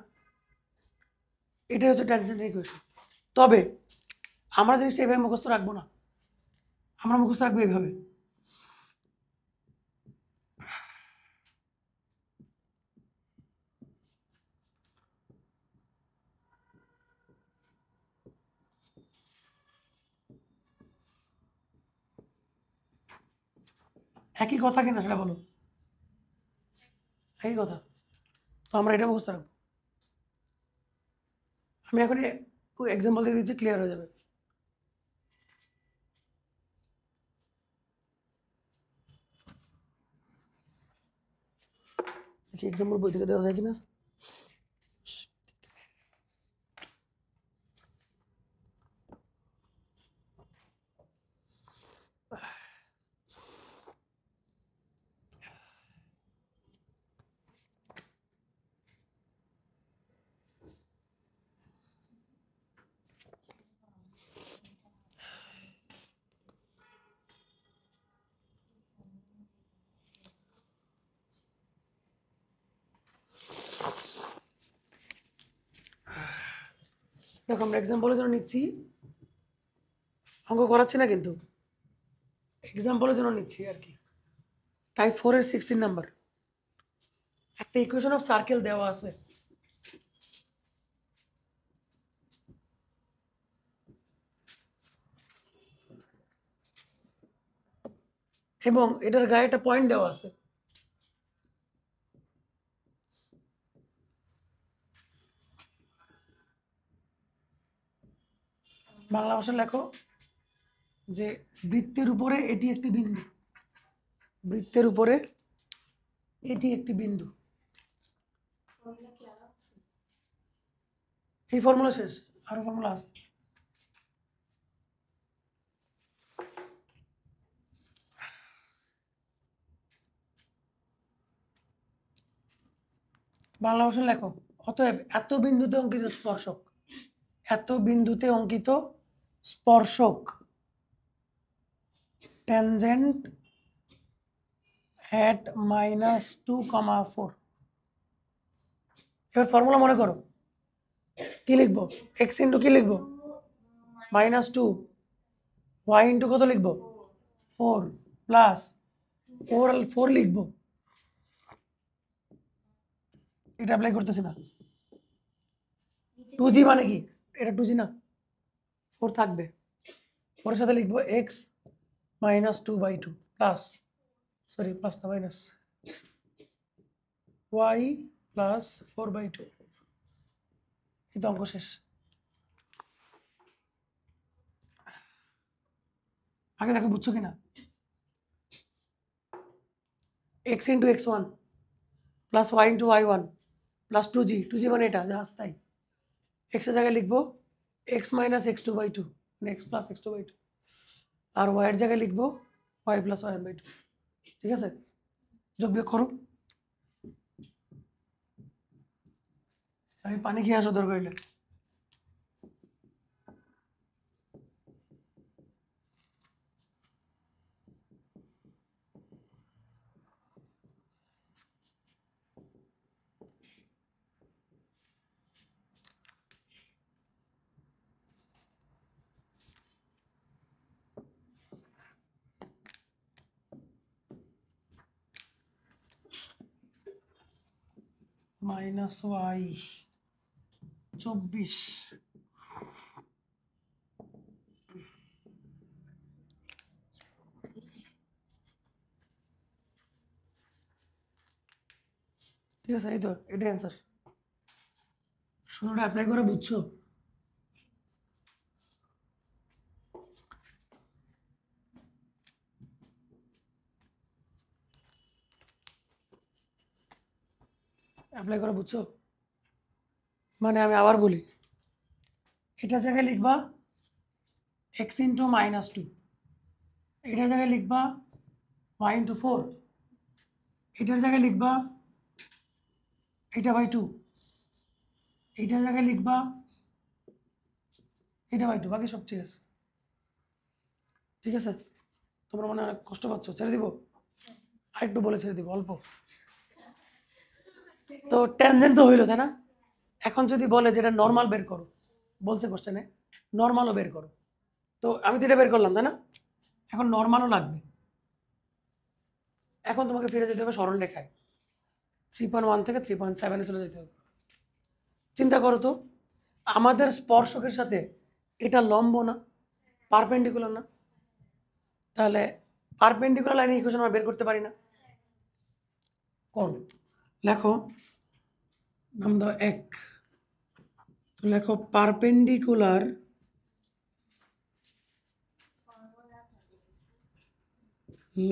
এটাই হচ্ছে ট্যানজেন্টের ইকুয়েশন। তবে আমরা জিনিসটা এভাবে মুখস্থ রাখবো না, আমরা মুখস্থ রাখবো এইভাবে। একই কথা কিনা সেটা বলো। একই কথা। তো আমরা এটা মুখস্থ রাখবো। আমি এখন এক্সাম্পল দিয়ে দিচ্ছি, ক্লিয়ার হয়ে যাবে। দেখি এক্সাম্পল বই থেকে দেওয়া যায় কিনা। দেখো আমরা এক্সাম্পলের জন্য নিচ্ছি, অঙ্ক করাচ্ছি না কিন্তু, এক্সাম্পলের জন্য নিচ্ছি আর কি। টাইপ 4 এর 16 নাম্বার একটা ইকুয়েশন অফ সার্কেল দেওয়া আছে। এবং এটার গায়ে একটা পয়েন্ট দেওয়া আছে। বাংলা ভাষায় লেখো যে বৃত্তের উপরে এটি একটি বিন্দু, বৃত্তের উপরে এটি একটি বিন্দু। ফর্মুলা কি আরো আছে? এই ফর্মুলা শেষ, আরো ফর্মুলা আছে। বাংলা ভাষায় লেখো, অতএব এত বিন্দুতে অঙ্কিত স্পর্শক, এত বিন্দুতে অঙ্কিত স্পর্শক ট্যানজেন্ট at -2,4। এবার ফর্মুলা মনে করো, কি লিখবো? এক্স ইন্টু কি লিখবো? -2, ওয়াই ইন্টু কত লিখবো? 4 প্লাস 4 লিখবো। এটা অ্যাপ্লাই করতেছি না। 2g মানে কি? এটা 2g না, 4 থাকবে। 4 এর সাথে লিখবো x -2/2 প্লাস, সরি প্লাস না মাইনাস, y প্লাস 4/2। এই তো অঙ্ক শেষ। আগে দেখো বুঝছো কিনা। x into x1 plus y into y1 plus 2g মানে এটা যা আছে তাই। x এর জায়গায় লিখবো x মাইনাস x2/2 মানে x প্লাস x2/2, আর y এর জায়গায় লিখবো y প্লাস y1/2। ঠিক আছে, যোগ বিয়োগ করো। আমি পানি খেয়ে আসো দরকার হইলে। মাইনাস ওয়াই 24 ঠিক আছে, এই তো এটাই অ্যান্সার। শুধুটা অ্যাপ্লাই করে বুঝছো। অ্যাপ্লাই করে বুঝছো মানে আমি আবার বলি, এটা জায়গায় লিখবা x ইন্টু -2, এটার জায়গায় লিখবা y ইন্টু 4, এটার জায়গায় লিখবা এটা বাই 2, এটার জায়গায় লিখবা এটা বাই 2, বাকি সব ঠিক আছে। ঠিক আছে, তোমরা মনে হয় অনেক কষ্ট পাচ্ছ, ছেড়ে দিব? আরেকটু বলে ছেড়ে দিব অল্প। তো ট্যানজেন্ট তো হইলো তাই না। এখন যদি বলে যে এটা নর্মাল বের করো, বলছে কোশ্চেনে নর্মালও বের করো, তো আমি তো এটা বের করলাম তাই না। এখন নর্মালও লাগবে। এখন তোমাকে ফিরে যেতে হবে সরল রেখায়, 3.1 থেকে 3.7 চলে যেতে হবে। চিন্তা করো তো, আমাদের স্পর্শকের সাথে এটা লম্ব না, পারপেন্ডিকুলার না, তাহলে পারপেন্ডিকুলার লাইনে ইকুয়েশন আমরা বের করতে পারি না? করো, লেখো নাম দাও 1, তো লেখো পারপেন্ডিকুলার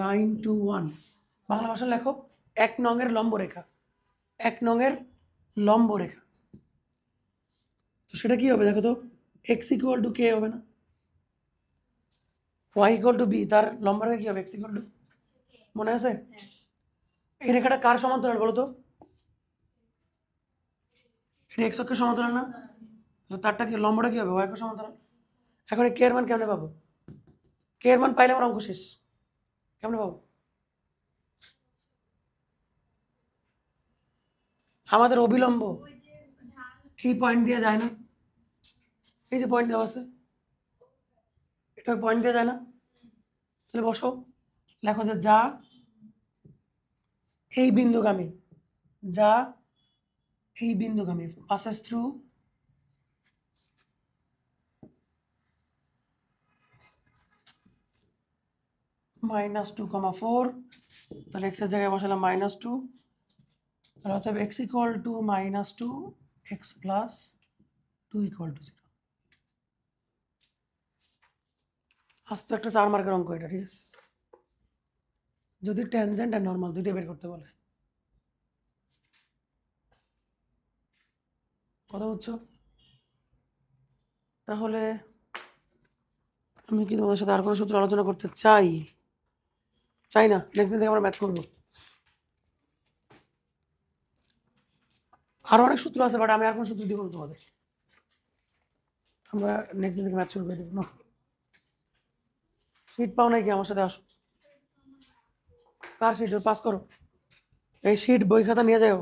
লাইন টু 1, বাংলা ভাষা লেখো 1 নং এর লম্ব রেখা, 1 নং এর লম্ব রেখা। তো সেটা কি হবে দেখো তো, x ইকুয়াল টু কে হবে না, y ইকুয়াল টু বি, তার লম্ব রেখা কি হবে, x ইকুয়াল টু, মনে আছে? এই রেখাটা কার সমান্তরাল বলো তো, এটা x অক্ষের সমান্তরাল না, তাহলে তারটা কি লম্বটা কি হবে, y অক্ষের সমান্তরাল। এখন এই কে এর মান কেমনে পাবো, কে এর মান পাইলে আমার অঙ্ক শেষ, কেমনে পাবো? আমাদের অবিলম্ব ওই যে ঢাল এই পয়েন্ট দিয়ে যায় না, এই যে পয়েন্ট দেওয়া আছে, এটা পয়েন্ট দিয়ে যায় না, তাহলে বসো, লেখো যে যা এই বিন্দুগামী, যা এই বিন্দুগামী passes through -2,4, তাহলে x এর জায়গায় বসালাম -2, তাহলে অতএব x equal to -2, x plus 2 equal to 0। আজ তো একটা 4 মার্কের অঙ্ক এটা, ঠিক আছে? যদি ট্যানজেন্ট আর নর্মাল দুইটাই বের করতে বলে, কথা বুঝছো? তাহলে আমি কি তোমাদের সাথে আর কোনো সূত্র আলোচনা করতে চাই? চাই না, নেক্সট দিন থেকে আমরা ম্যাথ করবো। আরো অনেক সূত্র আছে, বাট আমি আর কোনো সূত্র দিব না তোমাদের, আমরা নেক্সট দিন থেকে ম্যাথ শুরু করে দেবো না। শীট পাও নাকি, আমার সাথে আসো। কার শীট পাস করো, এই শীট বই খাতা নিয়ে যাও।